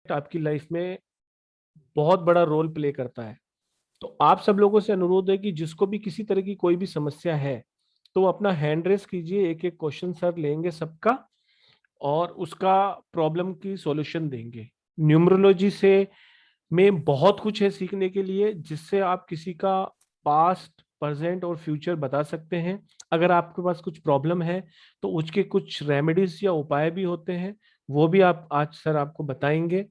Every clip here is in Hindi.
आपकी लाइफ में बहुत बड़ा रोल प्ले करता है। तो आप सब लोगों से अनुरोध है कि जिसको भी किसी तरह की कोई भी समस्या है तो वो अपना हैंड रेस कीजिए, एक एक क्वेश्चन सर लेंगे सबका और उसका प्रॉब्लम की सॉल्यूशन देंगे। न्यूमरोलॉजी से में बहुत कुछ है सीखने के लिए, जिससे आप किसी का पास्ट, प्रेजेंट और फ्यूचर बता सकते हैं। अगर आपके पास कुछ प्रॉब्लम है तो उसके कुछ रेमेडीज या उपाय भी होते हैं, वो भी आप आज सर आपको बताएंगे।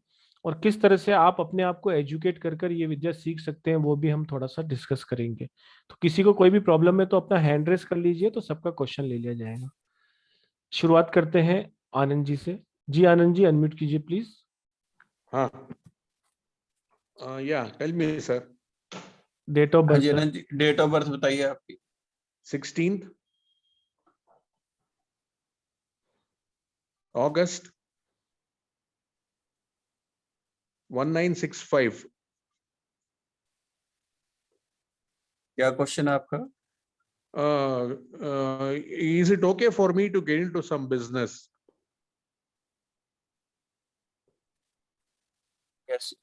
और किस तरह से आप अपने आप को एजुकेट कर कर ये विद्या सीख सकते हैं वो भी हम थोड़ा सा डिस्कस करेंगे। तो किसी को कोई भी प्रॉब्लम है तो अपना हैंड रेस कर लीजिए, तो सबका क्वेश्चन ले लिया जाएगा। शुरुआत करते हैं आनंद जी से। जी आनंद जी, अनम्यूट कीजिए प्लीज। हाँ, yeah tell me sir. Date of हाँ बर्थ जी sir. Anant ji, date of birth बताइए आपकी। 16th August 1965। क्या क्वेश्चन है आपका? Is it okay for me to get into some business? Yes.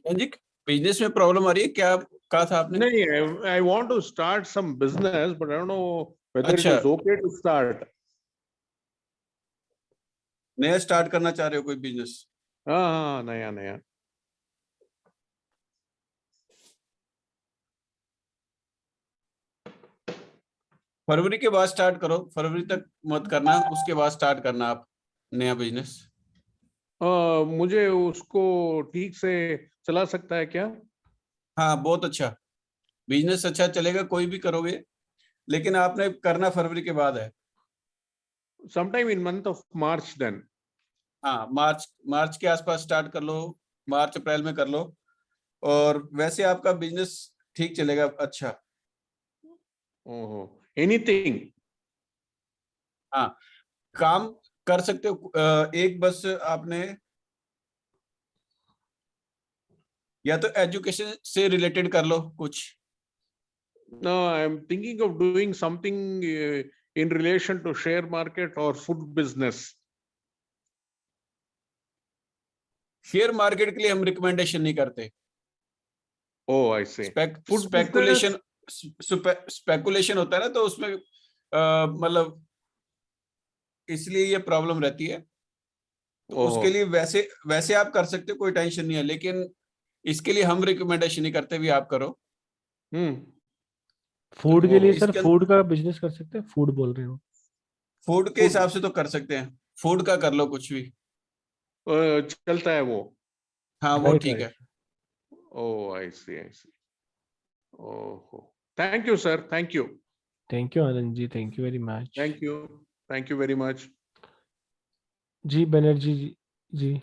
जी बिजनेस में प्रॉब्लम आ रही है क्या? कहा था आपने? नहीं, I want to start some business, but I don't know whether it अच्छा, is okay to start. नया स्टार्ट करना चाह रहे हो कोई बिजनेस? हाँ, नया नया। फरवरी के बाद स्टार्ट करो, फरवरी तक मत करना, उसके बाद स्टार्ट करना आप नया बिजनेस। मुझे उसको ठीक से चला सकता है क्या? हाँ बहुत अच्छा बिजनेस, अच्छा चलेगा कोई भी करोगे, लेकिन आपने करना फरवरी के बाद है। Sometime in month of March then. हाँ मार्च मार्च के आसपास स्टार्ट कर लो, मार्च अप्रैल में कर लो, और वैसे आपका बिजनेस ठीक चलेगा। अच्छा ओहो, anything. हाँ काम कर सकते हो। एक बस आपने या तो एजुकेशन से रिलेटेड कर लो कुछ। No, I'm thinking of doing something in relation to share market or food business. Share market के लिए हम रिकमेंडेशन नहीं करते। Oh, I see. Food business. Speculation होता है ना, तो उसमें मतलब इसलिए ये प्रॉब्लम रहती है। तो उसके लिए वैसे वैसे आप कर सकते हो, कोई टेंशन नहीं है, लेकिन इसके लिए हम रिकमेंडेशन नहीं करते भी आप करो। फूड के लिए सर, इसके फूड का बिजनेस कर सकते हैं, फूड बोल रहे हो? फूड के हिसाब से तो कर सकते हैं, फूड का कर लो कुछ भी। चलता है वो? हाँ वो राइट ठीक राइट। है। Oh, I see, I see. Oh, thank you, sir. Thank you. Thank you Anand ji, thank you very much. Thank you. Thank you very much. Ji Banerjee ji, ji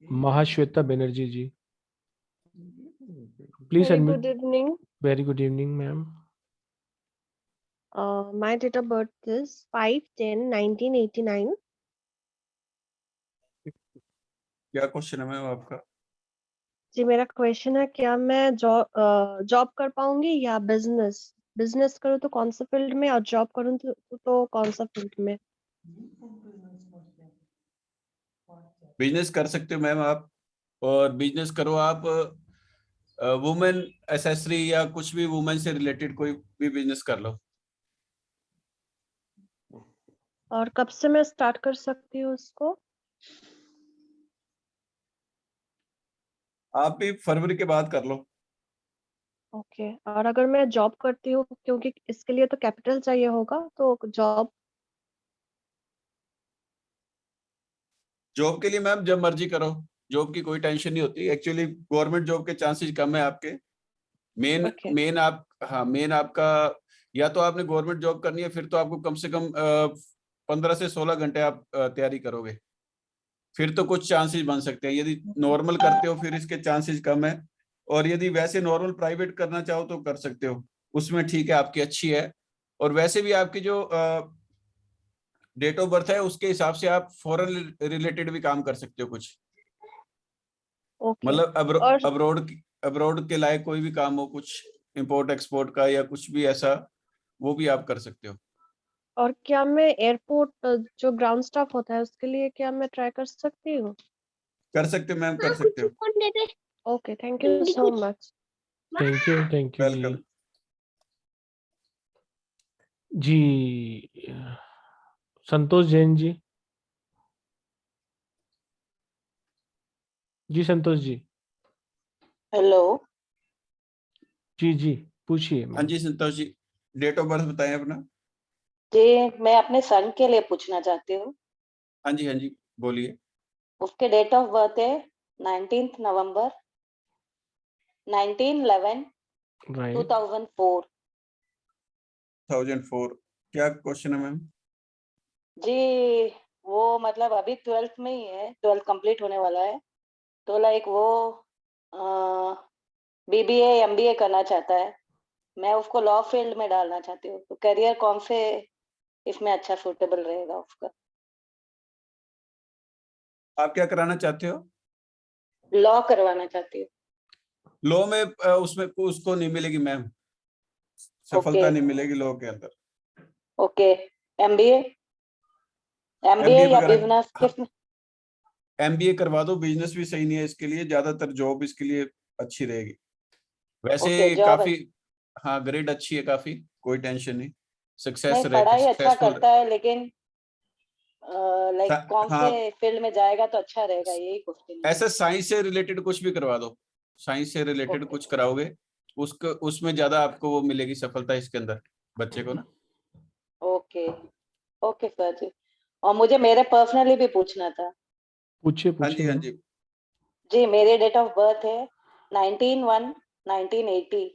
Mahashweta Banerjee ji, please Very unmute. good evening. Very good evening ma'am. My date of birth is 5/10/1989. क्या क्वेश्चन है मैम आपका? जी मेरा क्वेश्चन है, क्या मैं जॉब कर पाऊंगी या बिजनेस? बिजनेस करूँ तो कौन सा फील्ड में, और जॉब करूँ तो कौन सा फील्ड में? बिजनेस कर सकते हो मैम आप, और बिजनेस करो आप वुमेन एसेसरी या कुछ भी वुमेन से रिलेटेड कोई भी बिजनेस कर लो। और कब से मैं स्टार्ट कर सकती हूँ उसको? आप भी फरवरी के बाद कर लो। ओके। और अगर मैं जॉब करती हूँ, क्योंकि इसके लिए तो कैपिटल चाहिए होगा, तो जॉब के लिए मैम जब मर्जी करो, जॉब की कोई टेंशन नहीं होती। एक्चुअली गवर्नमेंट जॉब के चांसेस कम है आपके। मेन ओके मेन आप हाँ मेन आपका, या तो आपने गवर्नमेंट जॉब करनी है, फिर तो आपको कम से कम 15 से 16 घंटे आप तैयारी करोगे। फिर तो कुछ चांसेस बन सकते हैं। यदि नॉर्मल करते हो फिर इसके चांसेस कम है, और यदि वैसे नॉर्मल प्राइवेट करना चाहो तो कर सकते हो, उसमें ठीक है, आपकी अच्छी है। और वैसे भी आपकी जो डेट ऑफ बर्थ है उसके हिसाब से आप फॉरेन रिलेटेड भी काम कर सकते हो कुछ, ओके। मतलब और अब्रॉड के लायक कोई भी काम हो, कुछ इंपोर्ट एक्सपोर्ट का या कुछ भी ऐसा, वो भी आप कर सकते हो। और क्या मैं एयरपोर्ट जो ग्राउंड स्टाफ होता है उसके लिए क्या मैं ट्राई कर सकती हूँ? कर सकते हो मैम, कर सकते हो। Okay, thank you so much. Thank you जी। वेलकम। जी संतोष जैन जी। जी संतोष जी। हेलो जी पूछिए हाँ मैम। जी Santosh ji, date of birth बताएं अपना। जी, मैं अपने सन के लिए पूछना चाहती हूँ। हाँ जी बोलिए। उसके डेट ऑफ बर्थ है 19 नवंबर 1911 राइट। 2004। 1004। क्या क्वेश्चन है मैम? जी, वो मतलब अभी 12th में ही है, 12th कंप्लीट होने वाला है, तो लाइक वो बीबीए एमबीए करना चाहता है। मैं उसको लॉ फील्ड में डालना चाहती हूँ, तो करियर कौन से इसमें अच्छा सूटेबल रहेगा उसका? आप क्या कराना चाहते हो? लॉ करवाना चाहती हूँ। लॉ में उसमें उसको नहीं मिलेगी मैम, ओके सफलता नहीं मिलेगी लॉ के अंदर। ओके। एमबीए एमबीए एमबीए या वगैरह, बिजनेस हाँ, किस? एमबीए करवा दो, बिजनेस भी सही नहीं है इसके लिए, ज्यादातर जॉब इसके लिए अच्छी रहेगी। वैसे ओके, जॉब काफी, हाँ ग्रेड अच्छी है काफी, कोई टेंशन नहीं, नहीं, पढ़ाई अच्छा सक्सेसफुल। करता है, लेकिन लाइक कौन से हाँ, फील्ड में जाएगा तो अच्छा रहेगा, यही क्वेश्चन है। ऐसा साइंस से रिलेटेड कुछ भी करवा दो, साइंस से रिलेटेड ओके कुछ कराओगे उसको, उसमें ज्यादा आपको वो मिलेगी सफलता इसके अंदर, बच्चे को ना। ओके ओके सर जी। और मुझे मेरे पर्सनली भी पूछना था। पूछिए हाँ पूछिए जी मैम। जी, मेरी डेट ऑफ बर्थ है 19/1/1980।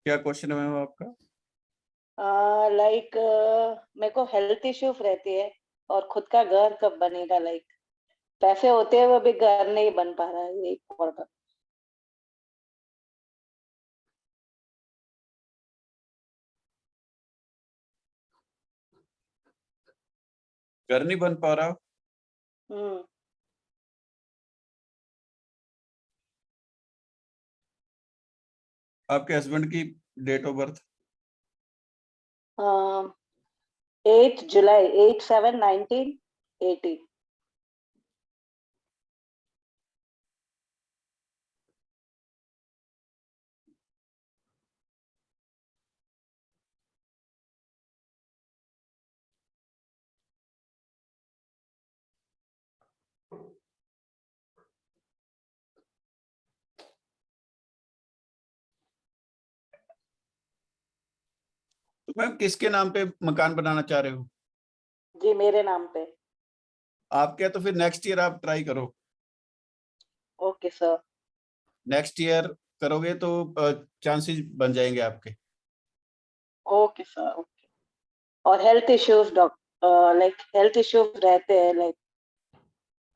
क्या क्वेश्चन है मैम आपका? लाइक मेरे को हेल्थ इश्यूज रहती है, और खुद का घर कब बनेगा? लाइक पैसे होते हुए भी घर नहीं बन पा रहा है, यही प्रॉब्लम। घर नहीं बन पा रहा? हम्म। आपके हस्बैंड की डेट ऑफ बर्थ? 8 जुलाई 8/7/1980। तो मैम किसके नाम पे मकान बनाना चाह रहे हो? जी, मेरे नाम पे। आप क्या, तो फिर नेक्स्ट ईयर आप ट्राई करो, ओके सर। नेक्स्ट ईयर करोगे तो चांसेस बन जाएंगे आपके। Okay sir, okay. और health issues like health issues रहते हैं, लाइक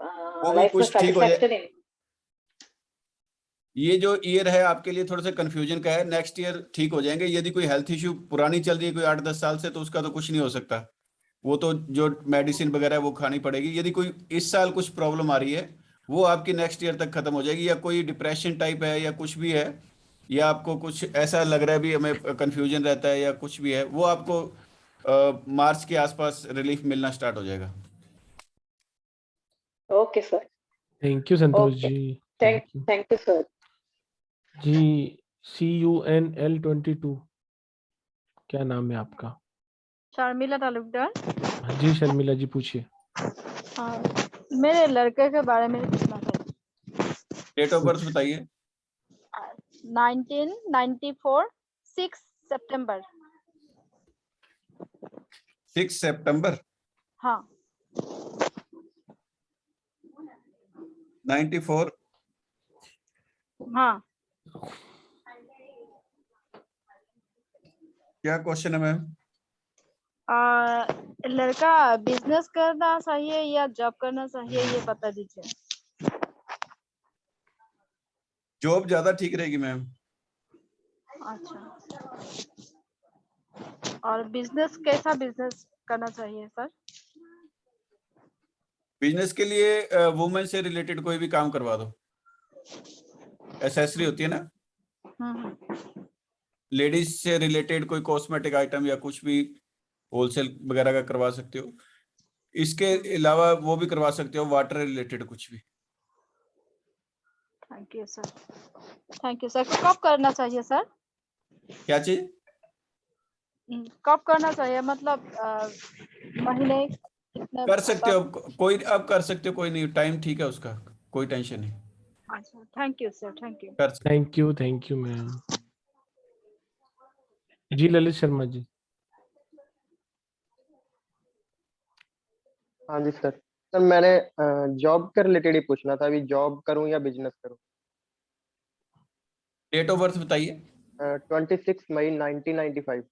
वो भी लाइफ में कुछ ठीक हो जाए। सेटिस्फेक्शन नहीं। ये जो ईयर है आपके लिए थोड़ा सा कंफ्यूजन का है, नेक्स्ट ईयर ठीक हो जाएंगे। यदि कोई हेल्थ इश्यू पुरानी चल रही है कोई 8-10 साल से, तो उसका तो कुछ नहीं हो सकता, वो तो जो मेडिसिन वगैरह है वो खानी पड़ेगी। यदि कोई इस साल कुछ प्रॉब्लम आ रही है, वो आपकी नेक्स्ट ईयर तक खत्म हो जाएगी। या कोई डिप्रेशन टाइप है या कुछ भी है, या आपको कुछ ऐसा लग रहा है भी हमें कंफ्यूजन रहता है या कुछ भी है, वो आपको मार्च के आसपास रिलीफ मिलना स्टार्ट हो जाएगा। Okay sir. Thank you Santosh okay, ji. Thank thank you thank you sir. Ji. CUNL22, क्या नाम है आपका? शर्मिला तालुकदार। हाँ जी शर्मिला जी पूछिए। हाँ, मेरे लड़के के बारे में पूछना था। डेट ऑफ बर्थ पूछ बताइए। 1994 6 सितंबर। 6 सितंबर हाँ 94। हाँ। क्या क्वेश्चन है मैम? लड़का बिजनेस करना चाहिए या जॉब करना चाहिए, ये बता दीजिए। जॉब ज्यादा ठीक रहेगी मैम। अच्छा, और बिजनेस, कैसा बिजनेस करना चाहिए सर? बिजनेस के लिए वुमेन से रिलेटेड कोई भी काम करवा दो। एसेसरी होती है ना, हम्म। लेडीज से रिलेटेड कोई कॉस्मेटिक आइटम या कुछ भी होलसेल वगैरह का करवा सकते हो। इसके अलावा वो भी करवा सकते हो, वाटर रिलेटेड कुछ भी। Thank you sir. Thank you sir. कब करना चाहिए सर? क्या चीज? कब करना चाहिए, मतलब महीने कितने? कर सकते हो कोई, अब कर सकते हो, कोई नहीं, टाइम ठीक है उसका, कोई टेंशन नहीं। अच्छा, thank you sir, thank you. कर सकते। Thank you ma'am. जी ललित शर्मा जी। हाँ जी सर। सर मैंने जॉब के रिलेटेड ही पूछना था, अभी जॉब करूं या बिजनेस करूं। डेट ऑफ बर्थ बताइए। 26 मई 1995।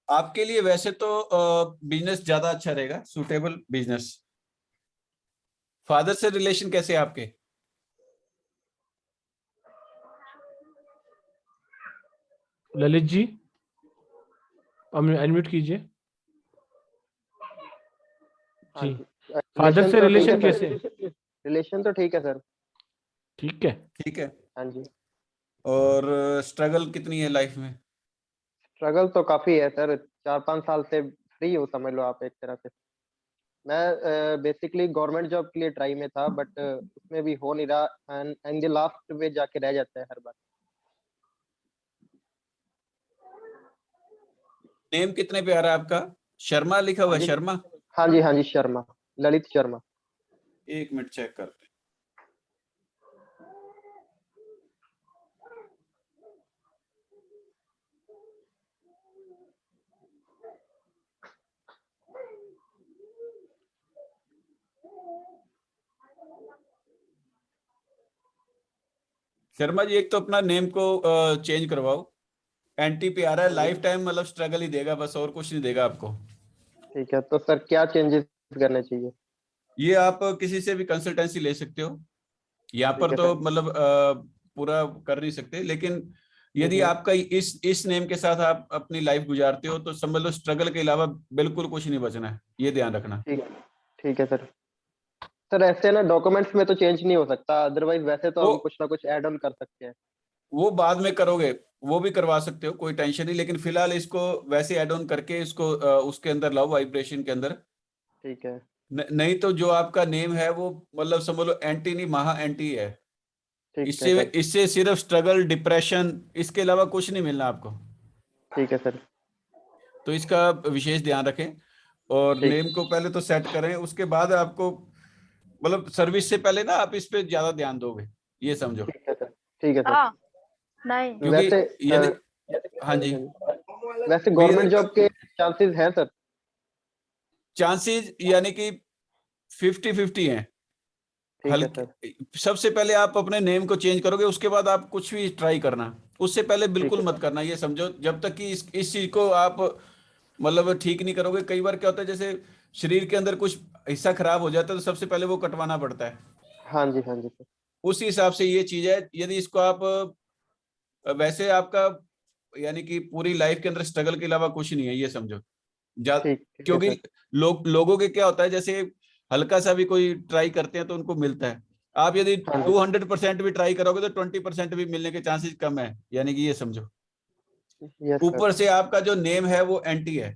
आपके लिए वैसे तो बिजनेस ज्यादा अच्छा रहेगा, सुटेबल बिजनेस। फादर से रिलेशन कैसे है आपके? ललित जी अनम्यूट कीजिए। हाँ जी, जी। फादर से तो ठीक रिलेशन है कैसे? सर, रिलेशन तो ठीक है सर। ठीक है। ठीक है। हाँ जी। और स्ट्रगल कितनी है लाइफ में? स्ट्रगल तो काफी है सर, 4-5 साल से फ्री हो समझ लो आप एक तरह से। मैं बेसिकली गवर्नमेंट जॉब के लिए ट्राई में था, बट उसमें भी हो नहीं रहा, एंड द लास्ट में जाके रह जाता है हर बार। नेम कितने प्यारा है आपका? शर्मा लिखा हुआ हाँ है, जी। शर्मा। हाँ जी, हाँ जी, शर्मा, ललित शर्मा। एक मिनट चेक करते हैं। शर्मा जी, एक तो अपना नेम को चेंज करवाओ। एंटी पे आ रहा है, हाँ जी। लाइफ टाइम मतलब स्ट्रगल ही देगा बस, और कुछ नहीं देगा आपको। ठीक है, तो सर क्या चेंजेस करने चाहिए? ये आप किसी से भी कंसल्टेंसी ले सकते हो। यहाँ ठीक पर है तो सर। मतलब पूरा कर नहीं सकते, लेकिन यदि हम्म। आपका इस नेम के साथ आप अपनी लाइफ गुजारते हो तो समझ लो स्ट्रगल के अलावा बिल्कुल कुछ नहीं बचना है, ये ध्यान रखना। ठीक है। ठीक है सर। सर ऐसे ना डॉक्यूमेंट्स में तो चेंज नहीं हो सकता, अदरवाइज वैसे तो वो हम कुछ ना कुछ ऐड ऑन कर सकते हैं। वो बाद में करोगे, वो भी करवा सकते हो, कोई टेंशन नहीं, लेकिन फिलहाल इसको वैसे ऐड ऑन करके इसको उसके अंदर लाओ, वाइब्रेशन के अंदर। ठीक है। नहीं तो जो आपका नेम है वो मतलब समझ लो एंटी नहीं, महा एंटी है। ठीक है इससे सर। इससे सिर्फ स्ट्रगल, डिप्रेशन, इसके अलावा कुछ नहीं मिलना आपको। ठीक है सर। तो इसका विशेष ध्यान रखें, और ठीक। नेम को पहले तो सेट करें, उसके बाद आपको मतलब सर्विस से पहले ना आप इस पे ज्यादा ध्यान दोगे, ये समझो। ठीक है सर। ठीक है सर। हाँ, नहीं। क्योंकि वैसे यदि, हाँ जी, वैसे गवर्नमेंट जॉब के चांसेस हैं सर? चांसेस यानी कि 50-50 हैं। ठीक है सर। हल्के, सबसे पहले आप अपने नेम को चेंज करोगे, उसके बाद आप कुछ भी ट्राई करना, उससे पहले ठीक बिल्कुल है मत सर। करना, ये समझो, जब तक कि इस चीज को आप मतलब ठीक नहीं करोगे। कई बार क्या होता है, जैसे शरीर के अंदर कुछ हिस्सा खराब हो जाता है तो सबसे पहले वो कटवाना पड़ता है। हाँ जी, हाँ जी सर। उसी हिसाब से ये चीज है, यदि इसको आप वैसे आपका यानी कि पूरी लाइफ के अंदर स्ट्रगल के अलावा कुछ नहीं है, ये समझो। ठीक है क्योंकि सर। लोगों के क्या होता है, जैसे हल्का सा भी कोई ट्राई करते हैं तो उनको मिलता है। आप यदि हाँ जी। 200% भी ट्राई करोगे तो 20% भी मिलने के चांसेस कम है, यानी कि ये समझो। Yes sir. ऊपर से आपका जो नेम है वो एंटी है।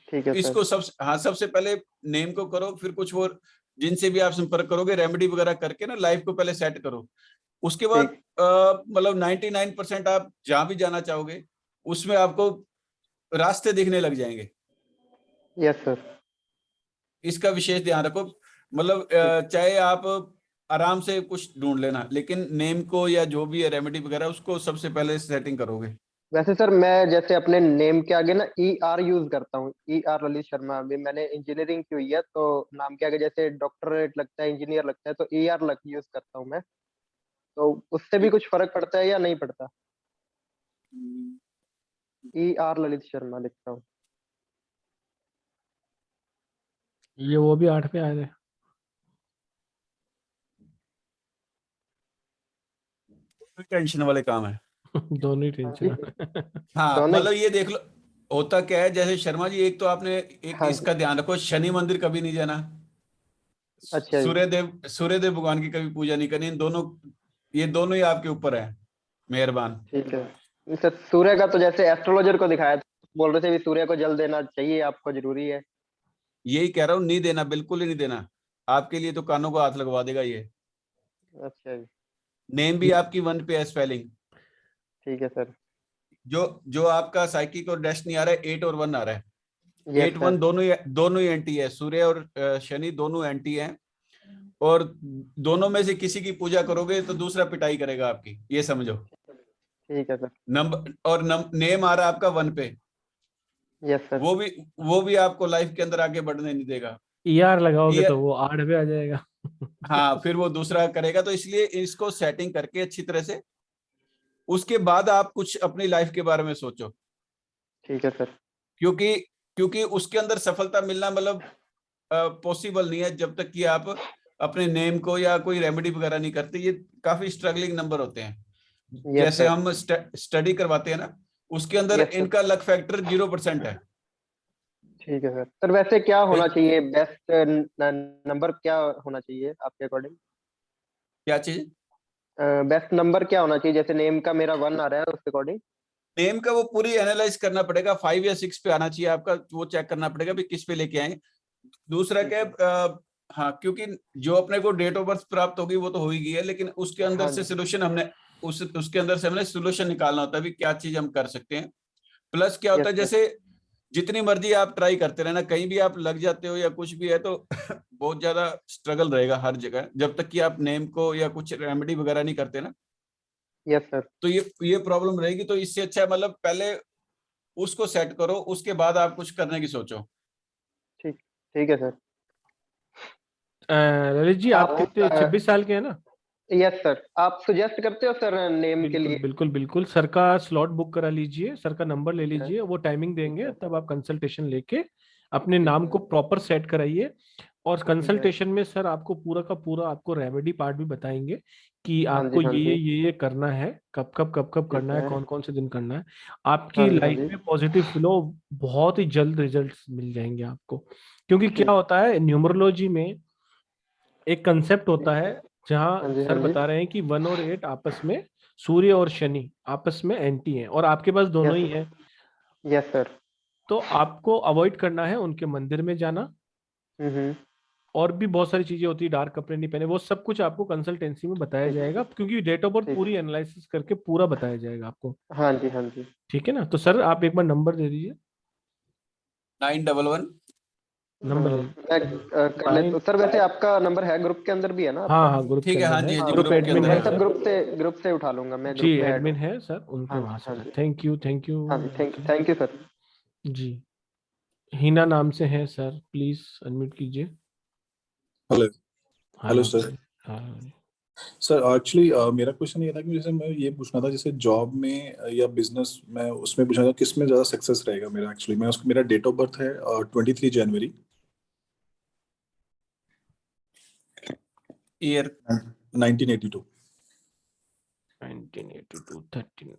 ठीक है सर। इसको सबसे पहले नेम को करो, फिर कुछ और जिनसे भी आप संपर्क करोगे रेमेडी वगैरह करके ना लाइफ को पहले सेट करो। उसके बाद ठीक। मतलब 99% आप जहां भी जाना चाहोगे उसमें आपको रास्ते दिखने लग जाएंगे। Yes sir. इसका विशेष ध्यान रखो। मतलब ठीक। चाहे आप आराम से कुछ ढूंढ लेना, लेकिन नेम को या जो भी है रेमेडी वगैरह उसको सबसे पहले सेटिंग करोगे। वैसे सर मैं जैसे अपने नेम के आगे ना ER यूज करता हूँ, ER ललित शर्मा। अभी मैंने इंजीनियरिंग की हुई है तो नाम के आगे जैसे डॉक्टरेट लगता है, इंजीनियर लगता है, तो ER लग यूज करता हूँ मैं। तो उससे भी कुछ फर्क पड़ता है या नहीं पड़ता? ER ललित शर्मा लिखता हूँ। ये वो भी 8 पे आए थे। टेंशन वाले काम है। दोनों ही हाँ जी, टेंशन। हाँ दोनों ही। मतलब ये देख लो, होता क्या है, जैसे शर्मा जी, एक तो आपने एक हाँ इसका जी। ध्यान रखो, शनि मंदिर कभी नहीं जाना, अच्छा जी। सूर्यदेव भगवान की कभी पूजा नहीं करनी। इन दोनों, ये दोनों ही आपके ऊपर है, मेहरबान। ठीक है सर। सूर्य का तो जैसे एस्ट्रोलॉजर को दिखाया था, बोल रहे थे भी सूर्य को जल देना चाहिए आपको, जरूरी है। यही कह रहा हूँ, नहीं देना, बिल्कुल ही नहीं देना। आपके लिए तो कानों को हाथ लगवा देगा ये। अच्छा जी। नेम भी आपकी 1 पे है स्पेलिंग। ठीक है सर। जो आपका साइकिक और डेस्टिनी आ रहा है, 8 और 1 आ रहा है। Yes 8 1 sir. दोनों ही एंटी है, सूर्य और शनि दोनों एंटी हैं। और दोनों में से किसी की पूजा करोगे तो दूसरा पिटाई करेगा आपकी, ये समझो। ठीक है सर। नंबर और नेम आ रहा है आपका 1 पे, यस सर। वो भी आपको लाइफ के अंदर आगे बढ़ने नहीं देगा। ER लगाओगे ये तो वो 8 पे आ जाएगा। हाँ, फिर वो दूसरा करेगा। तो इसलिए इसको सेटिंग करके अच्छी तरह से, उसके बाद आप कुछ अपनी लाइफ के बारे में सोचो। ठीक है सर। क्योंकि क्योंकि उसके अंदर सफलता मिलना मतलब पॉसिबल नहीं है जब तक कि आप अपने नेम को या कोई रेमेडी वगैरह नहीं करते। ये काफी स्ट्रगलिंग नंबर होते हैं। यस जैसे सर। हम स्टडी करवाते हैं ना, उसके अंदर यस सर। इनका लक फैक्टर 0% है। ठीक है सर। सर वैसे क्या होना एक- चाहिए, बेस्ट नंबर क्या होना चाहिए आपके अकॉर्डिंग? क्या चीज? बेस्ट नंबर क्या होना चाहिए? जैसे नेम का मेरा 1 आ रहा है, उसके अकॉर्डिंग। नेम का वो पूरी एनालाइज करना पड़ेगा, 5 या 6 पे आना चाहिए आपका, वो चेक करना पड़ेगा भी किस पे लेके आए। दूसरा ठीक क्या है। हाँ, क्योंकि जो अपने को डेट ऑफ बर्थ प्राप्त होगी वो तो हो ही गई है, लेकिन उसके अंदर हाँ से जी। सोल्यूशन हमने उसके अंदर से हमने सोल्यूशन निकालना होता है भी क्या चीज हम कर सकते हैं। प्लस क्या होता यस है, सर। जैसे जितनी मर्जी आप ट्राई करते रहना, कहीं भी आप लग जाते हो या कुछ भी है तो बहुत ज्यादा स्ट्रगल रहेगा हर जगह, जब तक कि आप नेम को या कुछ रेमेडी वगैरह नहीं करते ना, यस सर। तो ये प्रॉब्लम रहेगी। तो इससे अच्छा है मतलब पहले उसको सेट करो, उसके बाद आप कुछ करने की सोचो। ठीक ठीक है सर। ललित जी, आप आप कितने 26 साल के हैं ना? यस सर, आप सुजेस्ट करते हो सर नेम के बिल्कुल लिए? बिल्कुल बिल्कुल, सर का स्लॉट बुक करा लीजिए, सर का नंबर ले ठीक है। लीजिए, वो टाइमिंग ठीक देंगे, है। तब आप कंसल्टेशन लेके अपने ठीक नाम है। को प्रॉपर सेट कराइए। और ठीक है। कंसल्टेशन में सर आपको पूरा का पूरा आपको रेमेडी पार्ट भी बताएंगे कि हाँ जी। आपको हाँ ये जी। ये करना है, कब ठीक करना है, है। कौन कौन से दिन करना है। हाँ आपकी जी। हाँ लाइफ जी। में पॉजिटिव फ्लो, बहुत ही जल्द रिजल्ट्स मिल जाएंगे आपको। क्योंकि क्या ठीक। होता है, न्यूमरोलॉजी में एक कंसेप्ट ठीक होता है। है जहां हाँ जी। हाँ सर जी। बता रहे हैं कि 1 और 8 आपस में, सूर्य और शनि आपस में एंटी हैं, और आपके पास दोनों यस। ही हैं। Yes sir. तो आपको अवॉइड करना है उनके मंदिर में जाना। हम्म। और भी बहुत सारी चीजें होती है, डार्क कपड़े नहीं पहने, वो सब कुछ आपको कंसल्टेंसी में बताया ठीक। जाएगा, क्योंकि डेट ऑफ बर्थ ठीक। पूरी एनालिसिस करके पूरा बताया जाएगा आपको। हाँ जी। हाँ जी। ठीक है ना? तो सर आप एक बार नंबर दे दीजिए। 911। नंबर ले मैं कर लेता नाइन। हूँ सर। वैसे आपका नंबर है, ग्रुप के अंदर भी है ना हाँ आपका? हाँ, ग्रुप के ठीक है, हाँ अंदर है, जी, हाँ जी, हाँ ग्रुप ग्रुप मैं के एडमिन अंदर है मैं है सर सर। हाँ। ग्रुप से उठा लूंगा, मैं जी, ग्रुप में ऐड हूँ। एडमिन है सर, उनको हाँ वहां जी। से हाँ कर। जी। थैंक यू हाँ जी। Thank you sir. जी। हिना नाम से है सर, प्लीज अनम्यूट कीजिए। हेलो। हाँ हेलो नमस्ते। सर। हाँ सर एक्चुअली मेरा क्वेश्चन ये था कि जैसे मैं ये पूछना था, जैसे जॉब में या बिजनेस में, उसमें पूछना था किस में ज़्यादा सक्सेस रहेगा मेरा। एक्चुअली मैं उसको, मेरा डेट ऑफ बर्थ है 23 जनवरी ईयर 1982। 1982 39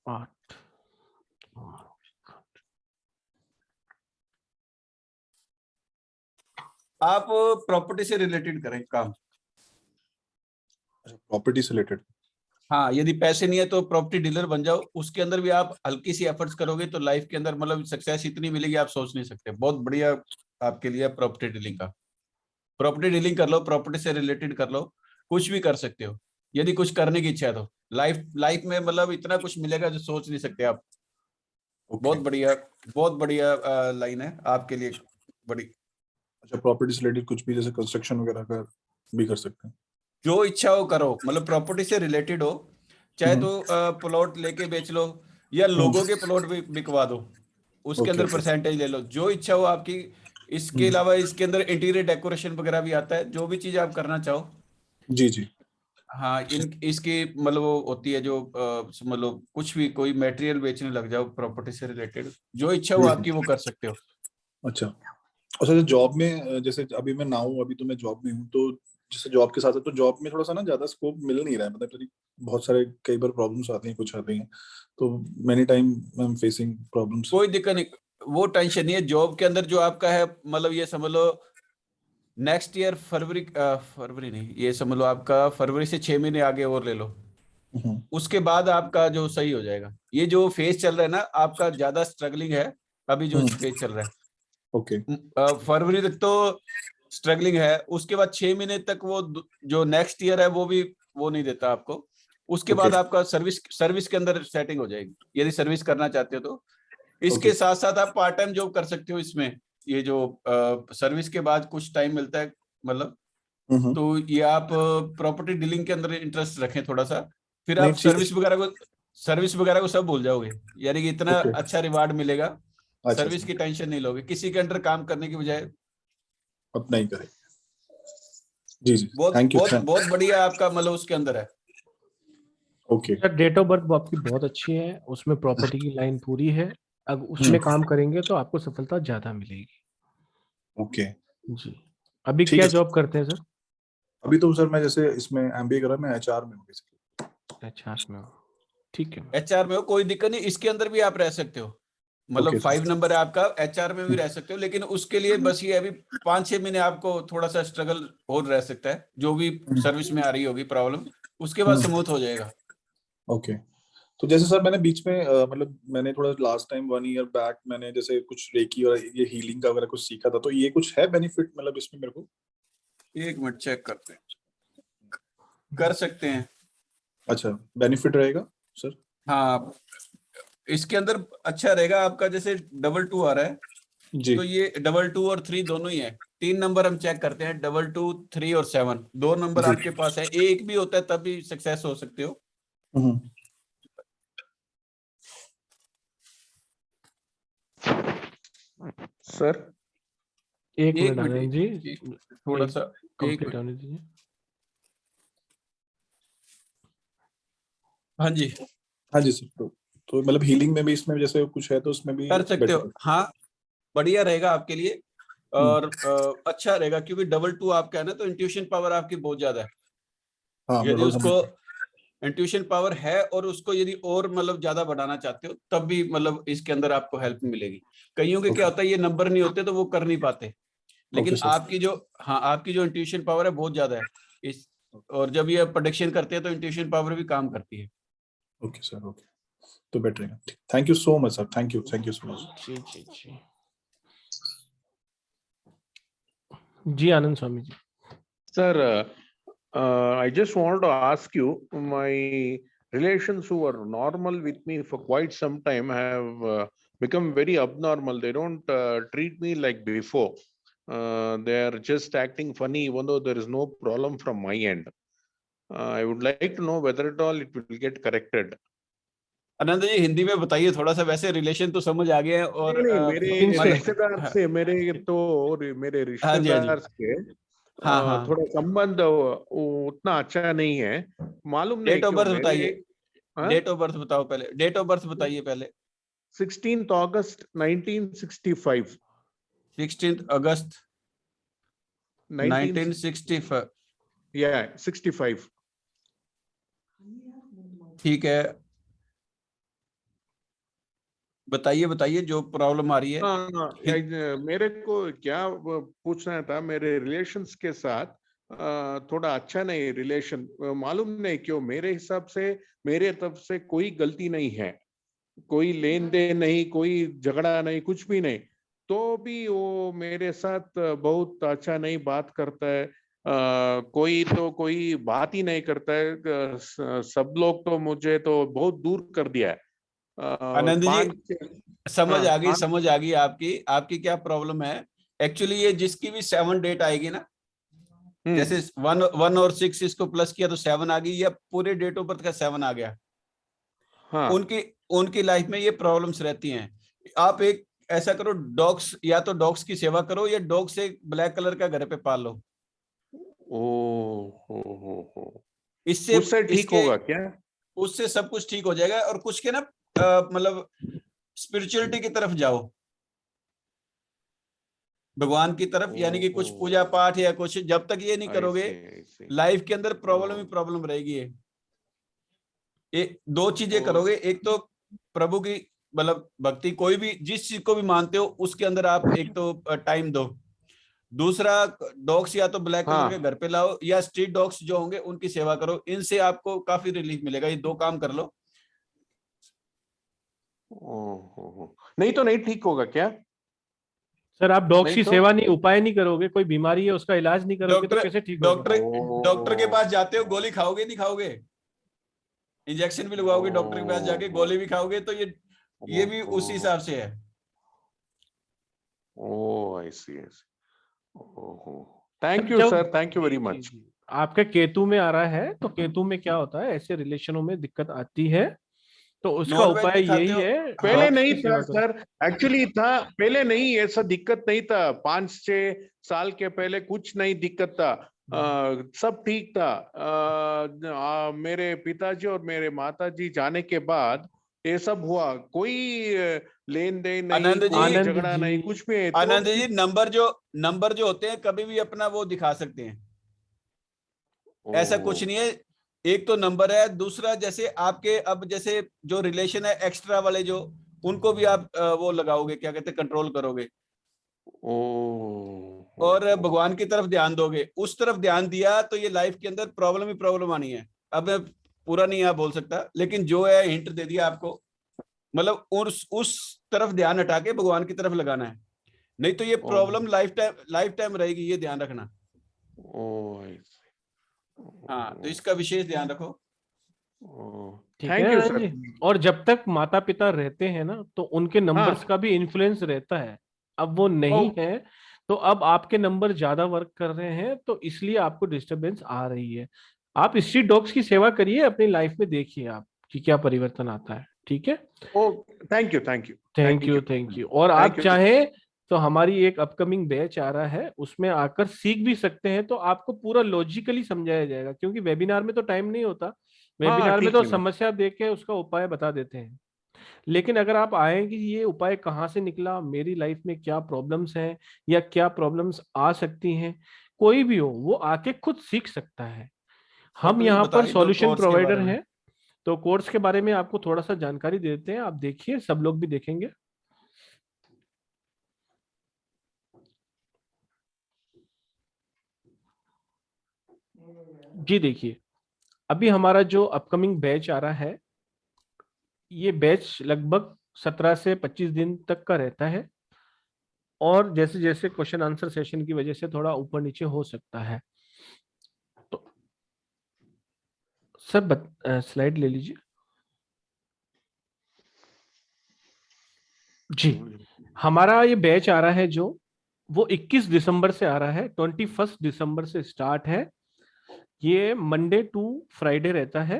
8। आप प्रॉपर्टी से रिलेटेड करें काम। प्रॉपर्टी से रिलेटेड। हाँ, यदि पैसे नहीं है तो प्रॉपर्टी डीलर बन जाओ, उसके अंदर भी आप हल्की सी एफर्ट्स करोगे तो लाइफ के अंदर मतलब सक्सेस इतनी मिलेगी आप सोच नहीं सकते। बहुत बढ़िया आपके लिए प्रॉपर्टी डीलिंग का। प्रॉपर्टी डीलिंग कर लो, प्रॉपर्टी से रिलेटेड कर लो, कुछ भी कर सकते हो यदि कुछ करने की इच्छा है तो। लाइफ लाइफ में मतलब इतना कुछ मिलेगा जो सोच नहीं सकते आप। ओके। बहुत बढ़िया लाइन है आपके लिए, बड़ी। अच्छा, प्रॉपर्टी से रिलेटेड कुछ भी, जैसे कंस्ट्रक्शन वगैरह का भी कर सकते हैं? जो इच्छा हो करो, मतलब प्रॉपर्टी से रिलेटेड हो, चाहे हम्म, तो प्लॉट लेके बेच लो या लोगों के प्लॉट भी बिकवा दो, उसके ओके अंदर ओके। परसेंटेज ले लो, जो इच्छा हो आपकी। इसके अलावा इसके अंदर इंटीरियर डेकोरेशन वगैरह भी आता है, जो भी चीज आप करना चाहो। जी जी। हाँ, इसकी मतलब वो होती है जो मतलब कुछ भी, कोई मटेरियल बेचने लग जाओ प्रॉपर्टी से रिलेटेड, जो इच्छा हो आपकी वो कर सकते हो। अच्छा। अच्छा, जॉब में जैसे अभी मैं ना हूँ, अभी तो मैं जॉब में हूँ, तो जैसे जॉब के साथ है, तो जॉब में थोड़ा सा ना ज्यादा स्कोप मिल नहीं रहा है, मतलब बहुत सारे कई बार प्रॉब्लम्स आती हैं, कुछ आती हैं, तो many time I am facing problems. कोई दिक्कत नहीं, वो टेंशन नहीं है। जॉब के अंदर जो आपका है, मतलब ये समझ लो नेक्स्ट ईयर फरवरी नहीं, ये समझ लो आपका फरवरी से 6 महीने आगे और ले लो, उसके बाद आपका जो सही हो जाएगा। ये जो फेज चल रहा है ना आपका, ज्यादा स्ट्रगलिंग है अभी जो फेज चल रहा है। ओके। फरवरी तक तो स्ट्रगलिंग है, उसके बाद 6 महीने तक वो जो नेक्स्ट ईयर है वो भी वो नहीं देता आपको। उसके ओके बाद आपका सर्विस के अंदर सेटिंग हो जाएगी, यदि सर्विस करना चाहते हो तो। ओके। इसके साथ साथ आप पार्ट टाइम जॉब कर सकते हो इसमें। ये जो सर्विस के बाद कुछ टाइम मिलता है, मतलब, हम्म। तो ये आप प्रॉपर्टी डीलिंग के अंदर इंटरेस्ट रखें थोड़ा सा, फिर नहीं, आप ठीक है। सर्विस वगैरह को सब भूल जाओगे, यानी कि इतना ओके। अच्छा रिवार्ड मिलेगा। अच्छा सर्विस अच्छा। की टेंशन नहीं लोगे, किसी के अंडर काम करने की बजाय। अपना ही करें। जी जी। बहुत थैंक यू। बहुत बहुत बढ़िया आपका मतलब उसके अंदर है। Okay. Sir date of birth आपकी बहुत अच्छी है, उसमें प्रॉपर्टी की लाइन पूरी है। अब उसमें काम करेंगे तो आपको सफलता ज्यादा मिलेगी। ओके। जी। अभी ठीक क्या है सर। जॉब करते हैं सर? अभी तो सर मैं जैसे इसमें एमबीए कर रहा, मैं एचआर में हूँ बेसिकली। अच्छा, में हो। ठीक है। एचआर में हो कोई दिक्कत नहीं, इसके अंदर भी आप रह सकते हो, मतलब ओके 5 सर। नंबर है आपका, एचआर में भी रह सकते हो, लेकिन उसके लिए बस ये अभी 5-6 महीने आपको थोड़ा सा स्ट्रगल और रह सकता है, जो भी सर्विस में आ रही होगी प्रॉब्लम, उसके बाद स्मूथ हो जाएगा। ओके। तो जैसे सर मैंने बीच में मतलब मैंने थोड़ा लास्ट टाइम 1 ईयर बैक मैंने जैसे कुछ रेकी और ये हीलिंग का वगैरह कुछ सीखा था, तो ये कुछ है बेनिफिट मतलब इसमें मेरे को? एक मिनट चेक करते हैं, कर सकते हैं। अच्छा, बेनिफिट रहेगा सर? हाँ, इसके अंदर अच्छा रहेगा आपका, जैसे 2-2 आ रहा है, जी। तो ये 2-2 और 3 दोनों ही है। 3 नंबर हम चेक करते हैं, 2-2, 3 और 7, 2 नंबर जी। आपके पास है, एक भी होता है तब भी सक्सेस हो सकते हो। हम्म। सर एक एक मिनट मिनट, आनंद जी, थोड़ा एक सा, एक कंप्लीट मिनट। होने दीजिए। हाँ जी, हाँ जी सर। तो मतलब हीलिंग में भी इसमें जैसे कुछ है तो उसमें भी कर सकते हो। बेटर? हाँ, बढ़िया रहेगा आपके लिए, हम्म। और अच्छा रहेगा, क्योंकि 2-2 आपका है ना, तो इंट्यूशन पावर आपकी बहुत ज्यादा है। हाँ, यदि मतलब उसको इंट्यूशन पावर है और उसको यदि और मतलब ज्यादा बढ़ाना चाहते हो, तब भी मतलब इसके अंदर आपको हेल्प मिलेगी। कईयों के क्या ओके। होता है, ये नंबर नहीं होते तो वो कर नहीं पाते, ओके लेकिन सर। आपकी जो, हाँ, आपकी जो इंट्यूशन पावर है बहुत ज्यादा है इस, और जब ये प्रोडिक्शन करते हैं तो इंट्यूशन पावर भी काम करती है। Okay sir. ओके, तो बेटर रहेगा। Thank you so much sir, thank you so much. जी जी जी। जी Anand Swami ji. Sir, I just wanted to ask you, my relations who were normal with me for quite some time have become very abnormal. They don't treat me like before. They are just acting funny, even though there is no problem from my end. I would like to know whether at all it will get corrected. Anand ji, Hindi में बताइए थोड़ा सा, वैसे रिलेशन तो समझ आ गया है, और नहीं, मेरे किनसे? रिश्तेदार हाँ, से मेरे मेरे हाँ जी, हाँ जी, रिश्तेदार से हाँ हाँ। थोड़ा संबंध उतना अच्छा नहीं है, मालूम नहीं डेट ऑफ क्यों। बर्थ मेरे बताइए, डेट ऑफ बर्थ बताओ पहले, डेट ऑफ बर्थ बताइए पहले। 16th August 1965। 16 अगस्त 19 1965। या 65। ठीक है, बताइए बताइए जो प्रॉब्लम आ रही है। हाँ, मेरे को क्या वो पूछना था, मेरे रिलेशंस के साथ थोड़ा अच्छा नहीं रिलेशन, मालूम नहीं क्यों। मेरे हिसाब से मेरे तरफ से कोई गलती नहीं है, कोई लेन देन नहीं, कोई झगड़ा नहीं, कुछ भी नहीं, तो भी वो मेरे साथ बहुत अच्छा नहीं बात करता है। कोई बात ही नहीं करता है। सब लोग तो मुझे तो बहुत दूर कर दिया है। आनंद जी, 5 समझ हाँ, आ गई, 5 समझ आ गई आपकी क्या प्रॉब्लम है। एक्चुअली ये जिसकी भी 7 डेट आएगी ना, जैसे 1 और 6 इसको प्लस किया तो 7 आ गई, या पूरे डेट ऑफ बर्थ का 7 आ गया, हाँ उनकी उनकी लाइफ में ये प्रॉब्लम्स रहती हैं। आप एक ऐसा करो, डॉग्स, या तो डॉग्स की सेवा करो, या डॉग से ब्लैक कलर का घर पे पाल लो। ओ हो इससे उससे ठीक इसके होगा क्या? उससे सब कुछ ठीक हो जाएगा। और कुछ के ना मतलब स्पिरिचुअलिटी की तरफ जाओ, भगवान की तरफ, यानी कि कुछ पूजा पाठ या कुछ, जब तक ये नहीं I करोगे see, I see. लाइफ के अंदर प्रॉब्लम ही ओ प्रॉब्लम रहेगी। ये 2 चीजें ओ करोगे, एक तो प्रभु की मतलब भक्ति, कोई भी जिस चीज को भी मानते हो उसके अंदर आप एक तो टाइम दो। दूसरा, डॉग्स या तो ब्लैक कलर के हाँ घर पे लाओ, या स्ट्रीट डॉग्स जो होंगे उनकी सेवा करो। इनसे आपको काफी रिलीफ मिलेगा। ये 2 काम कर लो। ओ नहीं तो नहीं ठीक होगा क्या? सर आप डॉग्स नहीं की तो सेवा नहीं, उपाय नहीं करोगे, कोई बीमारी है उसका इलाज नहीं करोगे तो डॉक्टर कैसे ठीक होगा? डॉक्टर डॉक्टर के ओ पास जाते हो, गोली खाओगे नहीं खाओगे? इंजेक्शन भी लगवाओगे डॉक्टर के पास जाके, गोली भी खाओगे, तो ये भी उसी हिसाब से है। ओ आई सी ओहो थैंक सर यू जब सर, थैंक यू वेरी जी मच। जी आपका केतु में आ रहा है, तो केतु में क्या होता है, ऐसे रिलेशनों में दिक्कत आती है, तो उसका नॉन वेज उपाय भी खाते यही हो? है, पहले हाँ, डॉग्स नहीं की था सेवा करो। सर, एक्चुअली था पहले, नहीं ऐसा दिक्कत नहीं था। 5-6 साल के पहले कुछ नहीं दिक्कत था। सब ठीक था। मेरे पिताजी और मेरे माताजी जाने के बाद ये सब हुआ। कोई लेन देन नहीं, आनंद जी, कोई आनंद झगड़ा जी नहीं, कुछ भी है तो आनंद जी, नंबर जो होते हैं कभी भी अपना वो दिखा सकते हैं, ऐसा कुछ नहीं है। एक तो नंबर है, दूसरा जैसे आपके अब जैसे जो रिलेशन है एक्स्ट्रा वाले जो, उनको भी आप वो लगाओगे, क्या कहते हैं, कंट्रोल करोगे, और भगवान की तरफ ध्यान दोगे। उस तरफ ध्यान दिया तो ये लाइफ के अंदर प्रॉब्लम ही प्रॉब्लम आनी है। अब मैं पूरा नहीं आप बोल सकता, लेकिन जो है हिंट दे दिया आपको। मतलब उस तरफ ध्यान हटा के भगवान की तरफ लगाना है, नहीं तो ये प्रॉब्लम लाइफ टाइम रहेगी, ये ध्यान रखना। हाँ, तो इसका विशेष ध्यान रखो। ठीक है थैंक यू आनंद सर। जी। और जब तक माता पिता रहते हैं ना, तो उनके नंबर्स हाँ का भी इन्फ्लुएंस रहता है। अब वो नहीं है, तो अब आपके नंबर ज्यादा वर्क कर रहे हैं, तो इसलिए आपको डिस्टरबेंस आ रही है। आप स्ट्रीट डॉग्स की सेवा करिए, अपनी लाइफ में देखिए आप कि क्या परिवर्तन आता है। ठीक है, oh thank you thank you thank thank you you thank you. और थैंक आप यू। चाहें तो हमारी एक अपकमिंग बैच आ रहा है, उसमें आकर सीख भी सकते हैं, तो आपको पूरा लॉजिकली समझाया जाएगा, क्योंकि वेबिनार में तो टाइम नहीं होता। हाँ वेबिनार में ठीक तो है ना। समस्या देख के उसका उपाय बता देते हैं, लेकिन अगर आप आए कि ये उपाय कहाँ से निकला, मेरी लाइफ में क्या प्रॉब्लम्स हैं या क्या प्रॉब्लम्स आ सकती हैं, कोई भी हो वो आके खुद सीख सकता है। सर हम प्लीज यहाँ बता पर ही दो सॉल्यूशन कोर्स के प्रोवाइडर बारे में। हैं। तो कोर्स के बारे में आपको थोड़ा सा जानकारी देते हैं, आप देखिए, सब लोग भी देखेंगे। जी देखिए, अभी हमारा जो अपकमिंग बैच आ रहा है, ये बैच लगभग 17 से 25 दिन तक का रहता है, और जैसे जैसे क्वेश्चन आंसर सेशन की वजह से थोड़ा ऊपर नीचे हो सकता है। तो सर स्लाइड ले लीजिए। जी, हमारा ये बैच आ रहा है जो, वो 21 दिसंबर से आ रहा है, 21 दिसंबर से स्टार्ट है। ये मंडे टू फ्राइडे रहता है,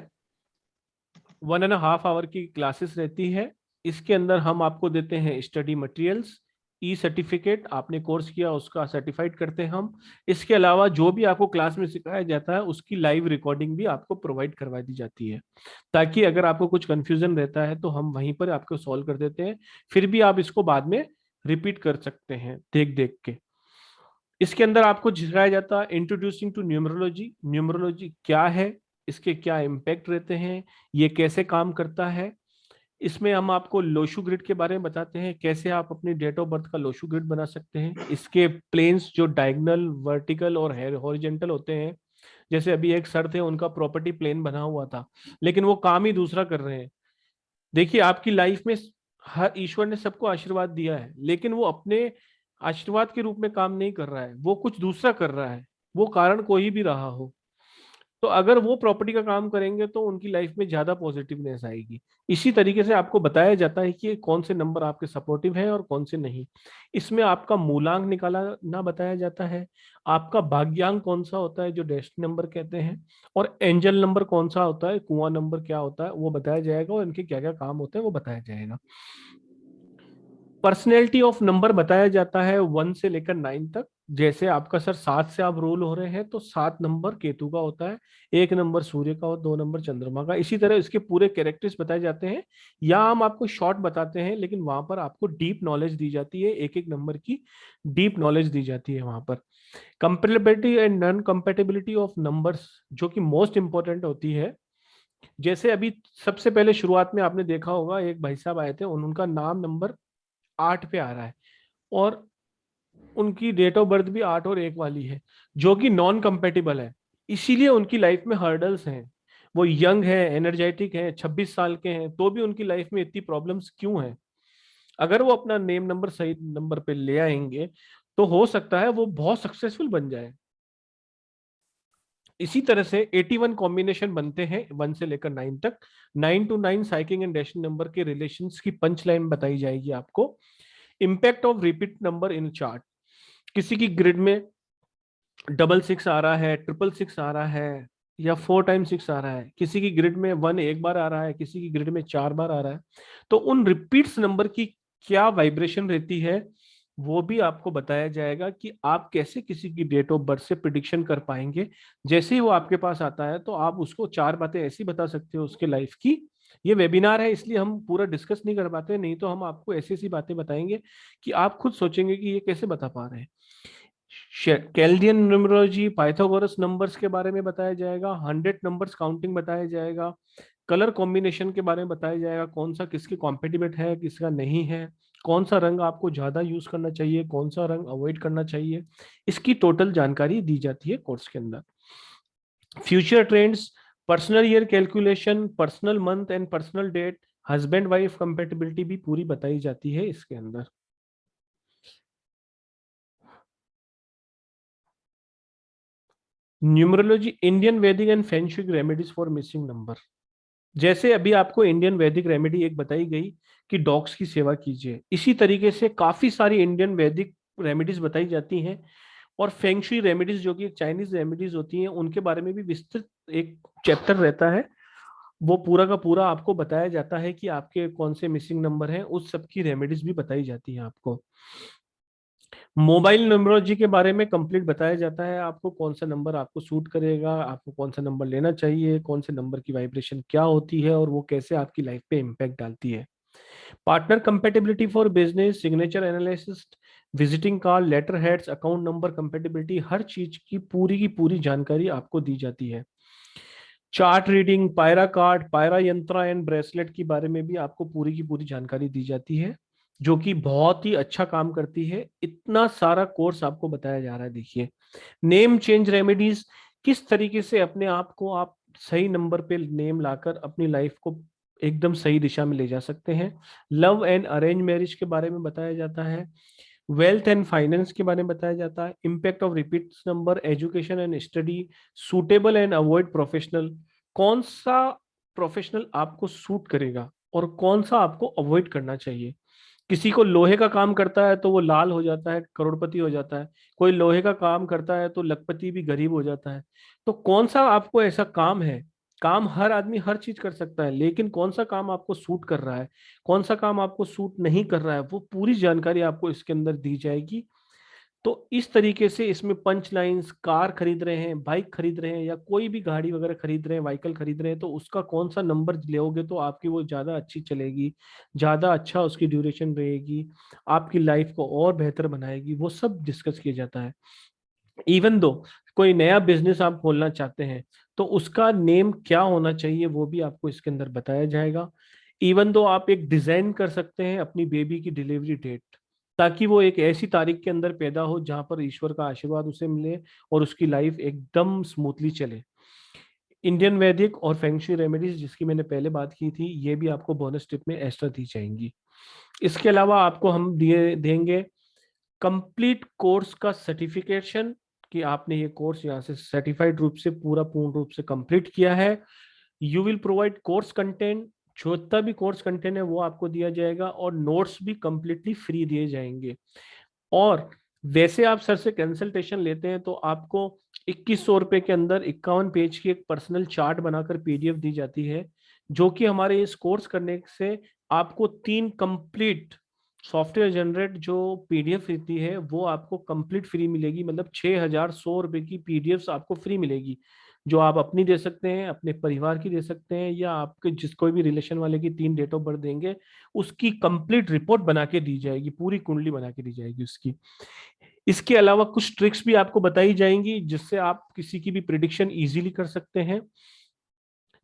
1.5 आवर की क्लासेस रहती है। इसके अंदर हम आपको देते हैं स्टडी मटेरियल्स, ई सर्टिफिकेट, आपने कोर्स किया उसका सर्टिफाइड करते हैं हम। इसके अलावा जो भी आपको क्लास में सिखाया जाता है उसकी लाइव रिकॉर्डिंग भी आपको प्रोवाइड करवा दी जाती है, ताकि अगर आपको कुछ कंफ्यूजन रहता है तो हम वहीं पर आपको सॉल्व कर देते हैं, फिर भी आप इसको बाद में रिपीट कर सकते हैं देख देख के। इसके अंदर आपको सिखाया जाता है इंट्रोड्यूसिंग टू न्यूमरोलॉजी, न्यूमरोलॉजी क्या है, इसके क्या इम्पैक्ट रहते हैं, ये कैसे काम करता है। इसमें हम आपको लोशु ग्रिड के बारे में बताते हैं, कैसे आप अपनी डेट ऑफ बर्थ का लोशु ग्रिड बना सकते हैं। इसके प्लेन्स जो डायगोनल, वर्टिकल और हॉरिजेंटल होते हैं, जैसे अभी एक सर थे, उनका प्रॉपर्टी प्लेन बना हुआ था, लेकिन वो काम ही दूसरा कर रहे हैं। देखिए आपकी लाइफ में हर ईश्वर ने सबको आशीर्वाद दिया है, लेकिन वो अपने आशीर्वाद के रूप में काम नहीं कर रहा है, वो कुछ दूसरा कर रहा है, वो कारण कोई भी रहा हो। तो अगर वो प्रॉपर्टी का काम करेंगे तो उनकी लाइफ में ज्यादा पॉजिटिवनेस आएगी। इसी तरीके से आपको बताया जाता है कि कौन से नंबर आपके सपोर्टिव है और कौन से नहीं। इसमें आपका मूलांक निकालना बताया जाता है, आपका भाग्यांक कौन सा होता है जो डेस्टिनी नंबर कहते हैं, और एंजल नंबर कौन सा होता है, कुआं नंबर क्या होता है वो बताया जाएगा, और इनके क्या क्या काम होते हैं वो बताया जाएगा। पर्सनैलिटी ऑफ नंबर बताया जाता है 1 से लेकर 9 तक। जैसे आपका सर 7 से आप रोल हो रहे हैं तो 7 नंबर केतु का होता है, 1 नंबर सूर्य का और 2 नंबर चंद्रमा का। इसी तरह इसके पूरे कैरेक्टर्स बताए जाते हैं, या हम आपको शॉर्ट बताते हैं लेकिन वहां पर आपको डीप नॉलेज दी जाती है, एक एक नंबर की डीप नॉलेज दी जाती है वहां पर। Compatibility and non compatibility of numbers जो कि मोस्ट इंपॉर्टेंट होती है। जैसे अभी सबसे पहले शुरुआत में आपने देखा होगा एक भाई साहब आए थे, उनका नाम नंबर 8 पे आ रहा है और उनकी डेट ऑफ बर्थ भी 8 और 1 वाली है, जो कि नॉन कंपेटिबल है। इसीलिए उनकी लाइफ में हर्डल्स हैं। वो यंग है, एनर्जेटिक है, 26 साल के हैं, तो भी उनकी लाइफ में इतनी प्रॉब्लम्स क्यों हैं? अगर वो अपना नेम नंबर सही नंबर पे ले आएंगे तो हो सकता है वो बहुत सक्सेसफुल बन जाए। इसी तरह से 81 कॉम्बिनेशन बनते हैं 1 से लेकर 9 तक। 9 to 9 साइकिंग एंड डेशिंग नंबर के रिलेशंस की पंच लाइन बताई जाएगी आपको। Impact of repeat number in chart, किसी की ग्रिड में 666 आ रहा है, 666 आ रहा है, या 4 times 6 आ रहा है, किसी की ग्रिड में 1 एक बार आ रहा है, किसी की ग्रिड में 4 बार आ रहा है, तो उन रिपीट्स नंबर की क्या वाइब्रेशन रहती है वो भी आपको बताया जाएगा कि आप कैसे किसी की डेट ऑफ बर्थ से प्रिडिक्शन कर पाएंगे। जैसे ही वो आपके पास आता है तो आप उसको 4 बातें ऐसी बता सकते हो उसके लाइफ की। ये वेबिनार है इसलिए हम पूरा डिस्कस नहीं कर पाते, नहीं तो हम आपको ऐसी ऐसी बातें बताएंगे कि आप खुद सोचेंगे कि ये कैसे बता पा रहे हैं। कैल्डियन न्यूमरोलॉजी, पाइथागोरस नंबर्स के बारे में बताया जाएगा, 100 नंबर्स काउंटिंग बताया जाएगा, कलर कॉम्बिनेशन के बारे में बताया जाएगा, कौन सा किसके कॉम्पेटिबल है किसका नहीं है, कौन सा रंग आपको ज्यादा यूज करना चाहिए, कौन सा रंग अवॉइड करना चाहिए, इसकी टोटल जानकारी दी जाती है कोर्स के अंदर। Future trends, personal year calculation, personal month and personal date, husband wife compatibility भी पूरी बताई जाती है इसके अंदर। Numerology, Indian Vedic and feng shui remedies for missing number. जैसे अभी आपको इंडियन वैदिक रेमेडी एक बताई गई कि डॉग्स की सेवा कीजिए, इसी तरीके से काफी सारी इंडियन वैदिक रेमेडीज बताई जाती हैं। और फेंग शुई रेमेडीज जो कि चाइनीज रेमेडीज होती हैं उनके बारे में भी विस्तृत एक चैप्टर रहता है, वो पूरा का पूरा आपको बताया जाता है कि आपके कौन से मिसिंग नंबर हैं, उस सब की रेमेडीज भी बताई जाती है आपको। मोबाइल न्यूमरोलॉजी के बारे में कंप्लीट बताया जाता है आपको, कौन सा नंबर आपको सूट करेगा, आपको कौन सा नंबर लेना चाहिए, कौन से नंबर की वाइब्रेशन क्या होती है और वो कैसे आपकी लाइफ पे इम्पैक्ट डालती है। Partner compatibility for business, signature analysis, visiting card, letter heads, account number compatibility, हर चीज की पूरी जानकारी आपको दी जाती है। चार्ट रीडिंग, पायरा कार्ड, पायरा यंत्रा एंड ब्रेसलेट के बारे में भी आपको पूरी की पूरी जानकारी दी जाती है, जो कि बहुत ही अच्छा काम करती है। इतना सारा कोर्स आपको बताया जा रहा है। देखिए, नेम चेंज रेमेडीज, किस तरीके से अपने आप को आप सही नंबर पे नेम लाकर अपनी लाइफ को एकदम सही दिशा में ले जा सकते हैं। लव एंड अरेंज मैरिज के बारे में बताया जाता है। वेल्थ एंड फाइनेंस के बारे में बताया जाता है। Impact of repeat number, education and study, suitable and avoid professional, कौन सा प्रोफेशनल आपको सूट करेगा और कौन सा आपको अवॉइड करना चाहिए। किसी को लोहे का काम करता है तो वो लाल हो जाता है, करोड़पति हो जाता है, कोई लोहे का काम करता है तो लखपति भी गरीब हो जाता है। तो कौन सा आपको ऐसा काम है, काम हर आदमी हर चीज कर सकता है, लेकिन कौन सा काम आपको सूट कर रहा है, कौन सा काम आपको सूट नहीं कर रहा है, वो पूरी जानकारी आपको इसके अंदर दी जाएगी। तो इस तरीके से इसमें पंच लाइन्स, कार खरीद रहे हैं, बाइक खरीद रहे हैं, या कोई भी गाड़ी वगैरह खरीद रहे हैं, व्हीकल खरीद रहे हैं, तो उसका कौन सा नंबर लोगे तो आपकी वो ज्यादा अच्छी चलेगी, ज्यादा अच्छा उसकी ड्यूरेशन रहेगी, आपकी लाइफ को और बेहतर बनाएगी, वो सब डिस्कस किया जाता है। इवन दो कोई नया बिजनेस आप खोलना चाहते हैं तो उसका नेम क्या होना चाहिए वो भी आपको इसके अंदर बताया जाएगा। इवन दो आप एक डिजाइन कर सकते हैं अपनी बेबी की डिलीवरी डेट, ताकि वो एक ऐसी तारीख के अंदर पैदा हो जहां पर ईश्वर का आशीर्वाद उसे मिले और उसकी लाइफ एकदम स्मूथली चले। इंडियन वैदिक और फेंग शुई रेमेडीज जिसकी मैंने पहले बात की थी, ये भी आपको बोनस टिप में एक्स्ट्रा दी जाएंगी। इसके अलावा आपको हम दिए देंगे कंप्लीट कोर्स का सर्टिफिकेशन कि आपने ये कोर्स यहाँ से सर्टिफाइड रूप से पूर्ण रूप से कंप्लीट किया है। You will provide course content, जितना भी कोर्स कंटेंट है वो आपको दिया जाएगा, और नोट्स भी कंप्लीटली फ्री दिए जाएंगे। और वैसे आप सर से कंसल्टेशन लेते हैं तो आपको 2100 रुपए के अंदर 51 पेज की एक पर्सनल चार्ट बनाकर पीडीएफ दी जाती है, जो कि हमारे इस कोर्स करने से आपको 3 कंप्लीट सॉफ्टवेयर जनरेट जो पीडीएफ रहती है वो आपको कंप्लीट फ्री मिलेगी। मतलब 6100 रुपए की पीडीएफ आपको फ्री मिलेगी, जो आप अपनी दे सकते हैं, अपने परिवार की दे सकते हैं, या आपके जिस कोई भी रिलेशन वाले की 3 डेट ऑफ बर्थ देंगे उसकी कंप्लीट रिपोर्ट बना के दी जाएगी, पूरी कुंडली बना के दी जाएगी उसकी। इसके अलावा कुछ ट्रिक्स भी आपको बताई जाएंगी जिससे आप किसी की भी प्रिडिक्शन इजीली कर सकते हैं।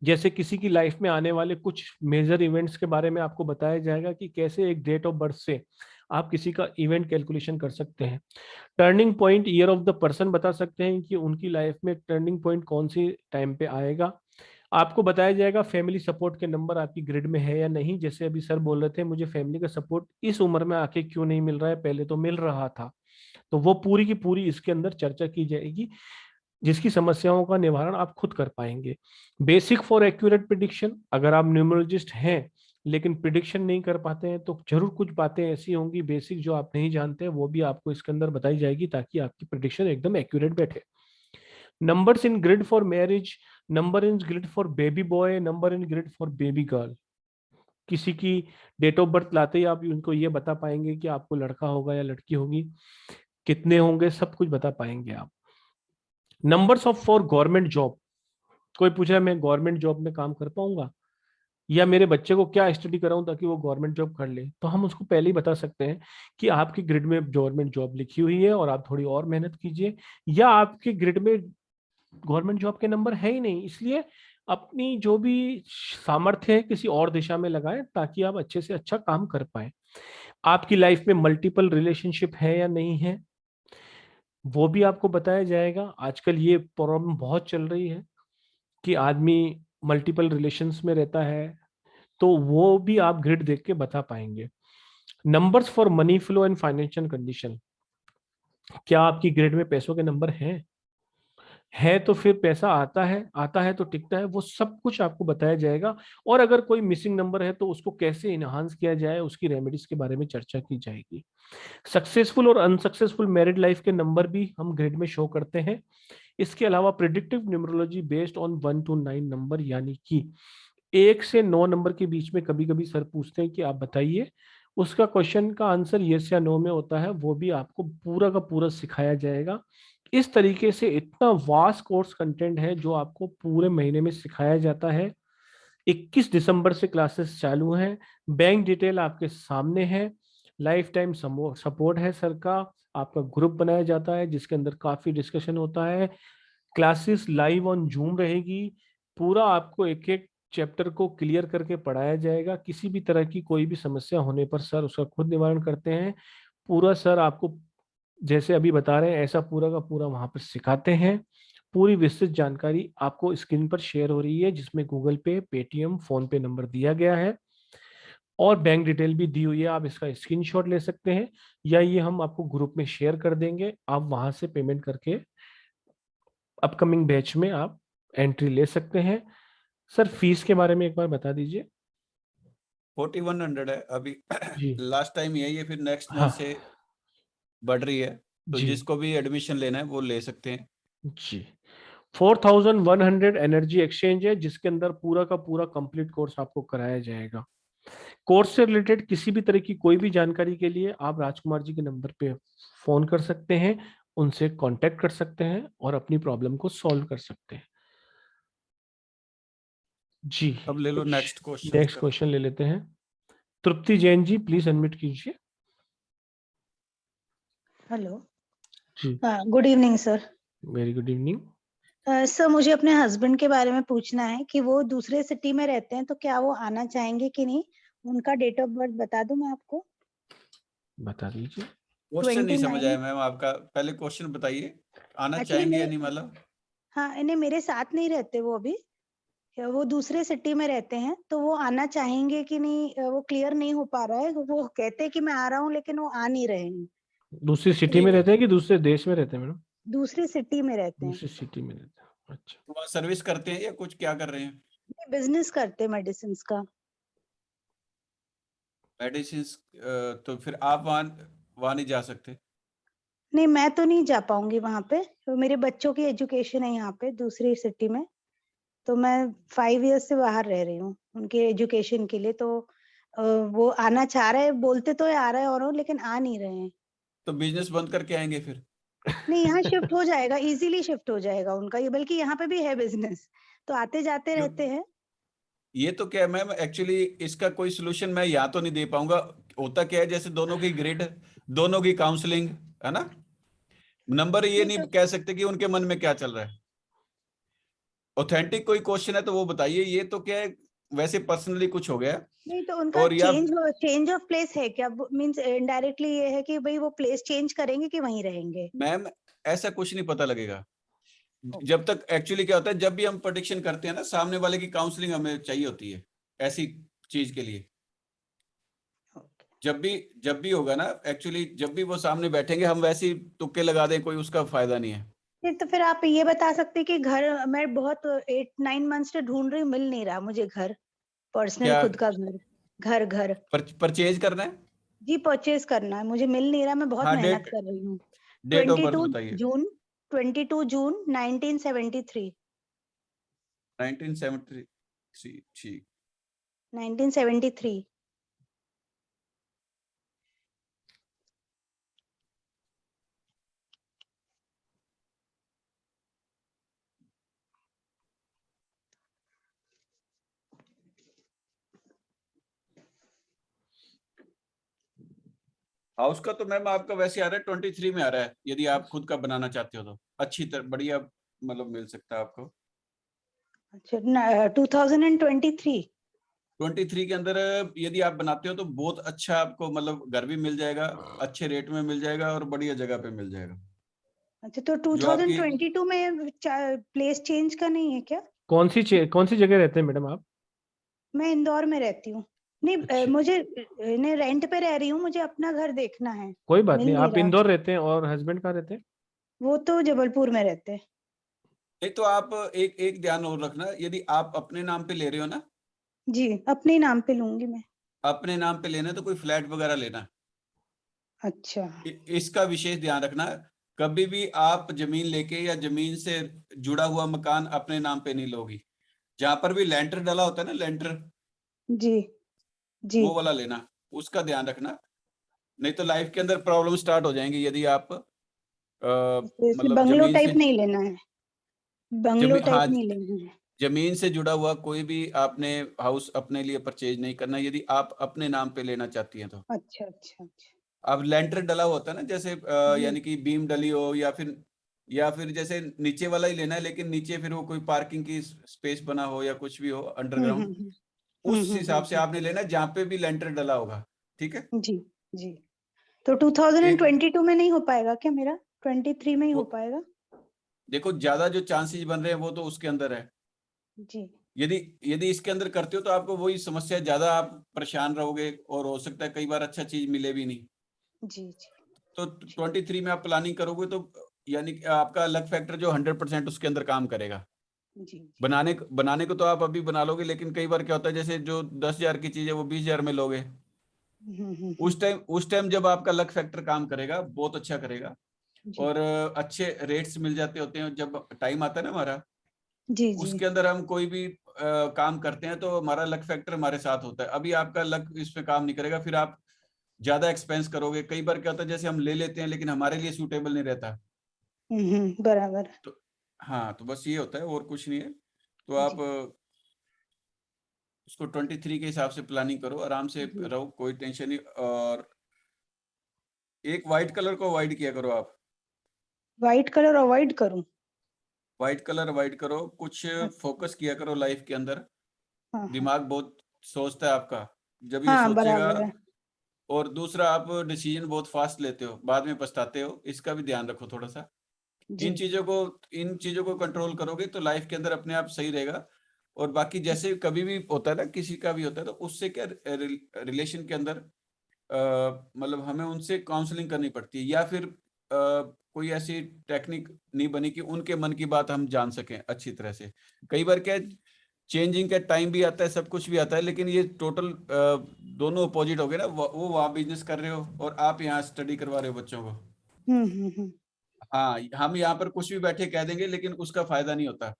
जैसे किसी की लाइफ में आने वाले कुछ मेजर इवेंट्स के बारे में आपको बताया जाएगा कि कैसे एक डेट ऑफ बर्थ से आप किसी का इवेंट कैलकुलेशन कर सकते हैं। Turning point year of the person बता सकते हैं कि उनकी लाइफ में टर्निंग पॉइंट कौन सी टाइम पे आएगा। आपको बताया जाएगा फैमिली सपोर्ट के नंबर आपकी ग्रिड में है या नहीं। जैसे अभी सर बोल रहे थे मुझे फैमिली का सपोर्ट इस उम्र में आके क्यों नहीं मिल रहा है, पहले तो मिल रहा था। तो वो पूरी की पूरी इसके अंदर चर्चा की जाएगी, जिसकी समस्याओं का निवारण आप खुद कर पाएंगे। बेसिक फॉर एक्यूरेट प्रिडिक्शन, अगर आप न्यूमरोलॉजिस्ट हैं लेकिन प्रिडिक्शन नहीं कर पाते हैं तो जरूर कुछ बातें ऐसी होंगी बेसिक जो आप नहीं जानते, वो भी आपको इसके अंदर बताई जाएगी ताकि आपकी प्रिडिक्शन एकदम एक्यूरेट बैठे। Numbers in grid for marriage, number in grid for baby boy, number in grid for baby girl. किसी की डेट ऑफ बर्थ लाते ही आप उनको ये बता पाएंगे कि आपको लड़का होगा या लड़की होगी, कितने होंगे, सब कुछ बता पाएंगे आप। Numbers of for government job, कोई पूछा मैं गवर्नमेंट जॉब में काम कर पाऊंगा या मेरे बच्चे को क्या स्टडी कराऊं ताकि वो गवर्नमेंट जॉब कर ले, तो हम उसको पहले ही बता सकते हैं कि आपकी ग्रिड में गवर्नमेंट जॉब लिखी हुई है और आप थोड़ी और मेहनत कीजिए, या आपके ग्रिड में गवर्नमेंट जॉब के नंबर है ही नहीं, इसलिए अपनी जो भी सामर्थ्य है किसी और दिशा में लगाएं ताकि आप अच्छे से अच्छा काम कर पाए। आपकी लाइफ में मल्टीपल रिलेशनशिप है या नहीं है वो भी आपको बताया जाएगा। आजकल ये प्रॉब्लम बहुत चल रही है कि आदमी मल्टीपल रिलेशंस में रहता है, तो वो भी आप ग्रिड देख के बता पाएंगे। Numbers for money flow and financial condition, क्या आपकी ग्रिड में पैसों के नंबर हैं? है तो फिर पैसा आता है तो टिकता है, वो सब कुछ आपको बताया जाएगा। और अगर कोई मिसिंग नंबर है तो उसको कैसे इनहांस किया जाए उसकी रेमेडीज के बारे में चर्चा की जाएगी। सक्सेसफुल और अनसक्सेसफुल मैरिड लाइफ के नंबर भी हम ग्रिड में शो करते हैं। इसके अलावा predictive numerology based on 1 to 9 number, यानी कि 1 से 9 नंबर के बीच में कभी कभी सर पूछते हैं कि आप बताइए, उसका क्वेश्चन का आंसर यस या नो में होता है, वो भी आपको पूरा का पूरा सिखाया जाएगा। इस तरीके से इतना वास्ट कोर्स कंटेंट है जो आपको पूरे महीने में सिखाया जाता है। 21 दिसंबर से क्लासेस चालू हैं। बैंक डिटेल आपके सामने है। लाइफ टाइम सपोर्ट है सर का। आपका ग्रुप बनाया जाता है जिसके अंदर काफी डिस्कशन होता है। क्लासेस लाइव ऑन जूम रहेगी। पूरा आपको एक एक चैप्टर को क्लियर करके पढ़ाया जाएगा। किसी भी तरह की कोई भी समस्या होने पर सर उसका खुद निवारण करते हैं। पूरा सर आपको जैसे अभी बता रहे हैं ऐसा पूरा का पूरा वहां पर सिखाते हैं। पूरी विस्तृत जानकारी आपको स्क्रीन पर शेयर हो रही है जिसमें गूगल पे, पेटीएम, फोन पे नंबर दिया गया है और बैंक डिटेल भी दी हुई है। आप इसका स्क्रीनशॉट ले सकते हैं या ये हम आपको ग्रुप में शेयर कर देंगे। आप वहां से पेमेंट करके अपकमिंग बैच में आप एंट्री ले सकते हैं। सर फीस के बारे में एक बार बता दीजिए। 4100 है अभी जी लास्ट टाइम यही है, फिर नेक्स्ट हाँ मंथ से बढ़ रही है, तो जी जिसको भी एडमिशन लेना है वो ले सकते हैं। जी 4100 एनर्जी एक्सचेंज है जिसके अंदर पूरा का पूरा कंप्लीट कोर्स आपको कराया जाएगा। कोर्स से रिलेटेड किसी भी तरह की कोई भी जानकारी के लिए आप राजकुमार जी के नंबर पे फोन कर सकते हैं, उनसे कांटेक्ट कर सकते हैं और अपनी प्रॉब्लम को सॉल्व कर सकते हैं। जी अब ले लो नेक्स्ट क्वेश्चन। नेक्स्ट क्वेश्चन ले लेते हैं। तृप्ति जैन जी प्लीज अनम्यूट कीजिए। हेलो, जी good evening sir. Very good evening. Sir मुझे अपने हस्बैंड के बारे में पूछना है कि वो दूसरे सिटी में रहते हैं तो क्या वो आना चाहेंगे कि नहीं। उनका डेट ऑफ बर्थ बता दूं मैं आपको? बता दीजिए। क्वेश्चन नहीं समझ 29। आया मैम आपका, पहले क्वेश्चन बताइए। आना Actually चाहेंगे या मेरे- नहीं, मतलब हाँ, इन्हें मेरे साथ नहीं रहते वो अभी, वो दूसरे सिटी में रहते हैं, तो वो आना चाहेंगे कि नहीं वो क्लियर नहीं हो पा रहा है। वो कहते हैं कि मैं आ रहा हूँ लेकिन वो आ नहीं रहे हैं। दूसरी सिटी में रहते हैं कि दूसरे देश में रहते हैं मैडम? दूसरी सिटी में रहते हैं। दूसरी सिटी में रहते हैं। अच्छा, तो वहाँ सर्विस करते हैं या कुछ क्या कर रहे हैं? बिजनेस करते हैं मेडिसिन का। मेडिसिन। तो फिर आप वहाँ नहीं जा सकते? नहीं, मैं तो नहीं जा पाऊंगी वहां पे, तो मेरे बच्चों की एजुकेशन है यहाँ पे दूसरी सिटी में, तो मैं 5 इयर्स से बाहर रह रही हूँ उनके एजुकेशन के लिए। तो वो आना चाह रहे हैं, बोलते तो आ रहे हैं और लेकिन आ नहीं रहे हैं। तो बिजनेस बंद करके आएंगे फिर? नहीं, यहाँ शिफ्ट हो जाएगा, इजीली शिफ्ट हो जाएगा उनका, ये बल्कि यहाँ पे भी है बिजनेस, तो आते जाते क्यों? रहते हैं। ये तो क्या है मैम, एक्चुअली इसका कोई सोल्यूशन मैं यहाँ तो नहीं दे पाऊंगा। होता क्या है, जैसे दोनों की ग्रिड, दोनों की काउंसलिंग, है ना, नंबर ये नहीं कह सकते कि उनके मन में क्या चल रहा है। ऑथेंटिक कोई क्वेश्चन है तो वो बताइए, ये तो क्या है वैसे पर्सनली कुछ हो गया। नहीं, तो उनका और या चेंज ऑफ प्लेस है क्या? मींस इनडायरेक्टली ये है कि भाई वो प्लेस चेंज करेंगे कि वहीं रहेंगे? मैम ऐसा कुछ नहीं पता लगेगा जब तक, एक्चुअली क्या होता है, जब भी हम प्रेडिक्शन करते हैं ना, सामने वाले की काउंसलिंग हमें चाहिए होती है ऐसी चीज के लिए। जब भी होगा ना, एक्चुअली जब भी वो सामने बैठेंगे, हम वैसे ही तुक्के लगा दें, कोई उसका फायदा नहीं है। तो फिर आप ये बता सकते हैं कि घर मैं बहुत 8-9 मंथ से ढूंढ रही हूँ, मिल नहीं रहा मुझे घर, पर्सनल क्या खुद का घर। परचेज करना है? जी, परचेज करना है, मुझे मिल नहीं रहा, मैं बहुत हाँ, मेहनत कर रही हूँ। डेट ऑफ बर्थ बताइए। 22 जून 1973। 1973। ठीक। 1973। हाउस का तो मैम आपका वैसे आ रहा है 23 में आ रहा है, यदि आप खुद का बनाना चाहते हो तो अच्छी तरह बढ़िया मतलब मिल सकता है आपको। अच्छा, 2023। 23 के अंदर यदि आप बनाते हो तो बहुत अच्छा आपको मतलब घर भी मिल जाएगा, अच्छे रेट में मिल जाएगा और बढ़िया जगह पे मिल जाएगा। अच्छा, तो जो आपकी 2022 में प्लेस चेंज का नहीं है क्या? कौन सी जगह रहते हैं मैडम आप? मैं इंदौर में रहती हूँ। नहीं, अच्छा, मुझे नहीं, रेंट पे रह रही हूँ, मुझे अपना घर देखना है, कोई बात मिल नहीं। नहीं आप रहा। इंदौर रहते हैं और हस्बैंड कहाँ रहते हैं? वो तो जबलपुर में रहते हैं। नहीं, तो आप एक ध्यान और रखना, यदि आप अपने नाम पे ले रहे हो ना, जी, अपने नाम पे लूंगी मैं। अपने नाम पे लेना तो कोई फ्लैट वगैरह लेना, अच्छा। इसका विशेष ध्यान रखना। कभी भी आप जमीन लेके या जमीन से जुड़ा हुआ मकान अपने नाम पे नहीं लोगी। जहां पर भी लेंटर डला होता है ना, लेंटर, जी जी। वो वाला लेना, उसका ध्यान रखना। नहीं तो लाइफ के अंदर प्रॉब्लम स्टार्ट हो जाएंगी यदि आप जैसे मतलब बंगलो जमीन टाइप से नहीं लेना है, बंगलो टाइप हाँ, नहीं लेना है। जमीन से जुड़ा हुआ कोई भी आपने हाउस अपने लिए परचेज नहीं करना, यदि आप अपने नाम पे लेना चाहती हैं तो। अच्छा अच्छा अच्छा। अब लेंटर डला होता है ना, जैसे जी। यानी कि बीम डली हो, या फिर जैसे नीचे वाला ही लेना है, लेकिन नीचे फिर वो कोई पार्किंग की स्पेस बना हो या कुछ भी हो अंडरग्राउंड, उस हिसाब से आपने लेना है जहाँ पे भी लेंटर डला होगा। ठीक है। जी जी। तो एक 2022 में नहीं हो पाएगा क्या मेरा? 23 में ही हो वो पाएगा? देखो, ज्यादा जो चांसेस बन रहे हैं वो तो उसके अंदर है। जी यदि यदि इसके अंदर करते हो तो आपको वही समस्या, ज्यादा आप परेशान रहोगे और हो सकता है कई बार अच्छा चीज मिले भी नहीं। जी जी। तो 23 में आप प्लानिंग करोगे तो यानी कि आपका लक फैक्टर जो 100% उसके अंदर काम करेगा। जी बनाने को तो आप अभी बना लोगे, लेकिन कई बार क्या होता है, जैसे जो 10,000 की चीज है वो 20,000 में लोगे। उस टाइम जब आपका लक फैक्टर काम करेगा, बहुत अच्छा करेगा, जी और अच्छे रेट्स मिल जाते होते हैं। जब टाइम आता है ना हमारा, जी जी। उसके अंदर हम कोई भी काम करते हैं तो हमारा लक फैक्टर हमारे साथ होता है। अभी आपका लक इसमें काम नहीं करेगा, फिर आप ज्यादा एक्सपेंस करोगे। कई बार क्या होता है, जैसे हम ले लेते हैं लेकिन हमारे लिए सूटेबल नहीं रहता। बराबर। तो हाँ, तो बस ये होता है और कुछ नहीं है। तो जी आप उसको 23 के हिसाब से प्लानिंग करो, आराम से जी। रहो, कोई टेंशन नहीं। और एक व्हाइट कलर को अवॉइड किया करो आप। व्हाइट कलर अवॉइड करूं? व्हाइट कलर अवॉइड करो, कुछ अच्छा। फोकस किया करो लाइफ के अंदर। हाँ हाँ। दिमाग बहुत सोचता है आपका, जब ये हाँ, सोचेगा। बराबर है। और दूसरा, आप डिसीजन बहुत फास्ट लेते हो, बाद में पछताते हो, इसका भी ध्यान रखो थोड़ा सा। जी इन चीजों को कंट्रोल करोगे तो लाइफ के अंदर अपने आप सही रहेगा। और बाकी जैसे कभी भी होता है ना, किसी का भी होता है, तो उससे क्या रिलेशन के अंदर मतलब हमें उनसे काउंसलिंग करनी पड़ती है, या फिर कोई ऐसी टेक्निक नहीं बनी कि उनके मन की बात हम जान सकें अच्छी तरह से। कई बार क्या चेंजिंग का टाइम भी आता है, सब कुछ भी आता है, लेकिन ये टोटल दोनों अपोजिट हो गए ना, वो वहाँ बिजनेस कर रहे हो और आप यहाँ स्टडी करवा रहे हो बच्चों को। हम्म। हाँ, हम यहाँ पर कुछ भी बैठे कह देंगे लेकिन उसका फायदा नहीं होता।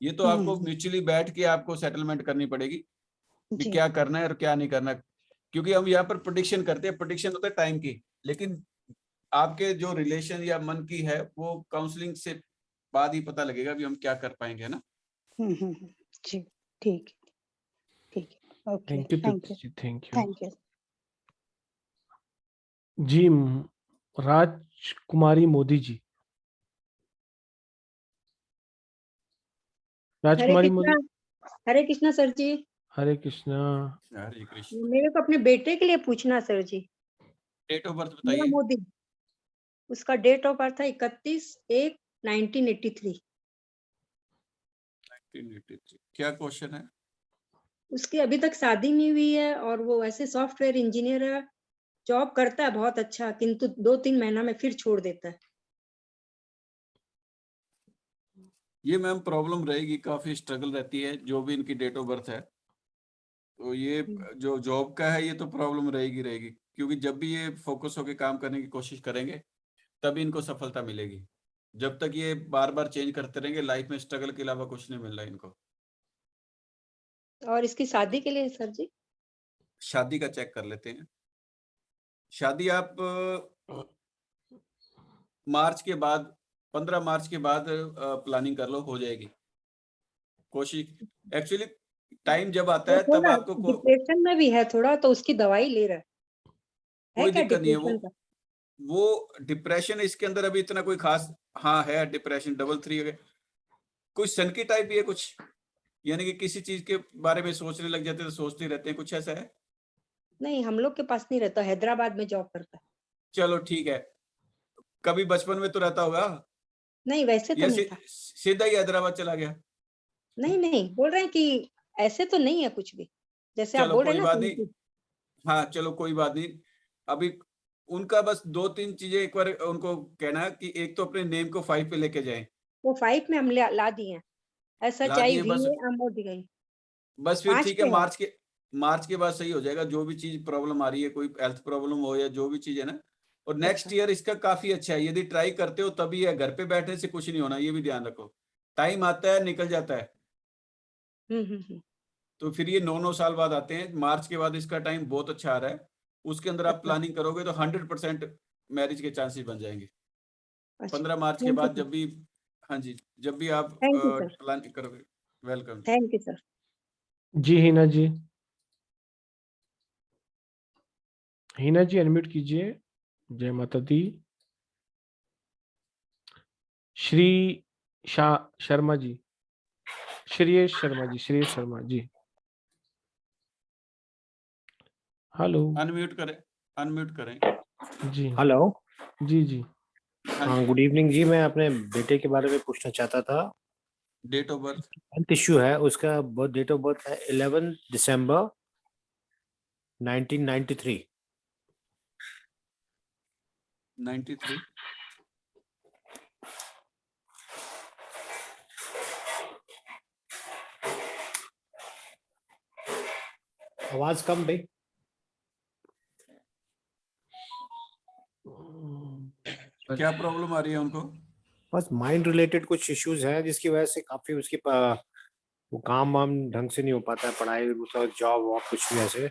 ये तो आपको म्यूचुअली बैठ के आपको सेटलमेंट करनी पड़ेगी कि जी। क्या करना है और क्या नहीं करना, क्योंकि हम यहाँ पर प्रेडिक्शन करते हैं, प्रेडिक्शन होता है टाइम की, लेकिन आपके जो रिलेशन या मन की है वो काउंसलिंग से बाद ही पता लगेगा कि हम क्या कर पाएंगे, है ना। जी, ठीक है, okay, thank you thank Tripti you, जी, थैंक यू। Thank you. जी राजकुमारी मोदी जी। राजकुमारी मोदी। हरे कृष्णा सर जी। हरे कृष्णा। हरे कृष्ण। मेरे को अपने बेटे के लिए पूछना sir ji. Date of birth Meera बताइए। मोदी, उसका डेट ऑफ बर्थ है 31/1/1983। क्या क्वेश्चन है? उसकी अभी तक शादी नहीं हुई है और वो ऐसे सॉफ्टवेयर इंजीनियर है, जॉब करता है बहुत अच्छा, किंतु 2-3 महीना में फिर छोड़ देता है। ये मैम प्रॉब्लम रहेगी, काफी स्ट्रगल रहती है जो भी इनकी डेट ऑफ बर्थ है, तो ये जो जॉब का है ये तो प्रॉब्लम रहेगी, क्योंकि जब भी ये फोकस होकर काम करने की कोशिश करेंगे तभी इनको सफलता मिलेगी। जब तक ये बार बार चेंज करते रहेंगे, लाइफ में स्ट्रगल के अलावा कुछ नहीं मिल रहा इनको। और इसकी शादी के लिए सर जी? शादी का चेक कर लेते हैं। शादी आप मार्च के बाद, 15 मार्च के बाद प्लानिंग कर लो, हो जाएगी कोशिश। एक्चुअली टाइम जब आता वो है तब थोड़ा आपको डिप्रेशन में भी है थोड़ा, तो उसकी दवाई ले रहा है कोई क्या दिक्कत नहीं है। डिप्रेशन का? वो डिप्रेशन इसके अंदर अभी इतना कोई खास, हाँ है डिप्रेशन, 3 है, कुछ सन की टाइप भी है कुछ, यानी कि किसी चीज के बारे में सोचने लग जाते हैं तो सोचते रहते हैं, कुछ ऐसा है? नहीं, हम लोग के पास नहीं रहता, हैदराबाद में जॉब करता है। चलो ठीक है, कभी बचपन में तो रहता होगा नहीं, वैसे तो या नहीं था। सीधा ही हैदराबाद चला गया? नहीं, बोल रहे हैं कि ऐसे तो नहीं है कुछ भी, जैसे आप चलो बोल रहे कोई हैं ना बात नहीं, कि- हाँ चलो कोई बात नहीं। अभी उनका बस 2-3 चीजें एक बार उनको कहना कि एक तो अपने नेम को 5 पे लेके जाएं। वो 5 में हम ला दिए हैं, ला दिए बस, गई बस फिर 5 ठीक पे है। है। मार्च के बाद सही हो जाएगा। जो भी चीज प्रॉब्लम आ रही है, कोई हेल्थ प्रॉब्लम हो या जो भी चीज है ना, और नेक्स्ट अच्छा। ईयर इसका काफी अच्छा है। यदि ट्राई करते हो तभी है, घर पे बैठने से कुछ नहीं होना, ये भी ध्यान रखो। टाइम आता है निकल जाता है, हम्म। तो फिर ये 9 साल बाद आते हैं। मार्च के बाद इसका टाइम बहुत अच्छा आ रहा है, उसके अंदर आप अच्छा, प्लानिंग करोगे तो 100% मैरिज के चांसेस बन जाएंगे। अच्छा। 15 मार्च के थैंक यू बाद सर, जब भी, हाँ जी, जब भी आप थैंक यू सर, प्लान करोगे। वेलकम। Thank you sir. जी हिना जी। हिना जी अनम्यूट कीजिए। जय माता दी। श्री शर्मा जी, श्रेयस शर्मा जी, श्रेयस शर्मा जी। हेलो। अनम्यूट करें। जी हेलो। जी जी। हाँ हाँ, जी, गुड इवनिंग जी। मैं अपने बेटे के बारे में पूछना चाहता था। Date of birth. Health issue है उसका। डेट ऑफ बर्थ है 11 दिसंबर 1993। 93। आवाज कम भाई। क्या प्रॉब्लम आ रही है उनको? बस माइंड रिलेटेड कुछ इश्यूज हैं जिसकी वजह से काफी उसकी वो काम वाम ढंग से नहीं हो पाता है, पढ़ाई जॉब वॉब कुछ भी ऐसे।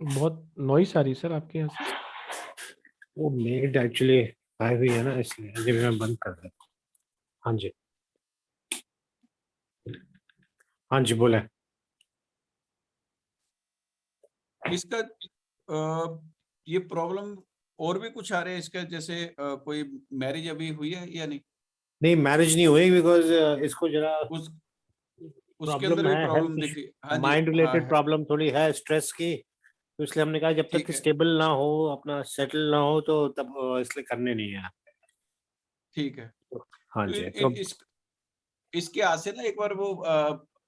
बहुत नॉइस आ रही है सर आपके यहाँ से। वो मेड एक्चुअली आई हुई है ना, इसलिए अभी मैं बंद कर देता हूँ। हाँ जी, हाँ जी बोले। इसका ये प्रॉब्लम और भी कुछ आ रहे हैं इसका, जैसे कोई मैरिज अभी हुई है या नहीं? नहीं, मैरिज नहीं हुई बिकॉज इसको जरा उसके प्रॉब्लम अंदर भी है, प्रॉब्लम हेल्थ दिखी। इश्यू, हाँ जी, माइंड हाँ रिलेटेड है। प्रॉब्लम थोड़ी है, स्ट्रेस की। तो इसलिए हमने कहा जब तक ठीक है, स्टेबल ना हो, अपना सेटल ना हो तो तब इसलिए करने नहीं है। ठीक है। हाँ तो जी, तो इसके हाथ से ना एक बार वो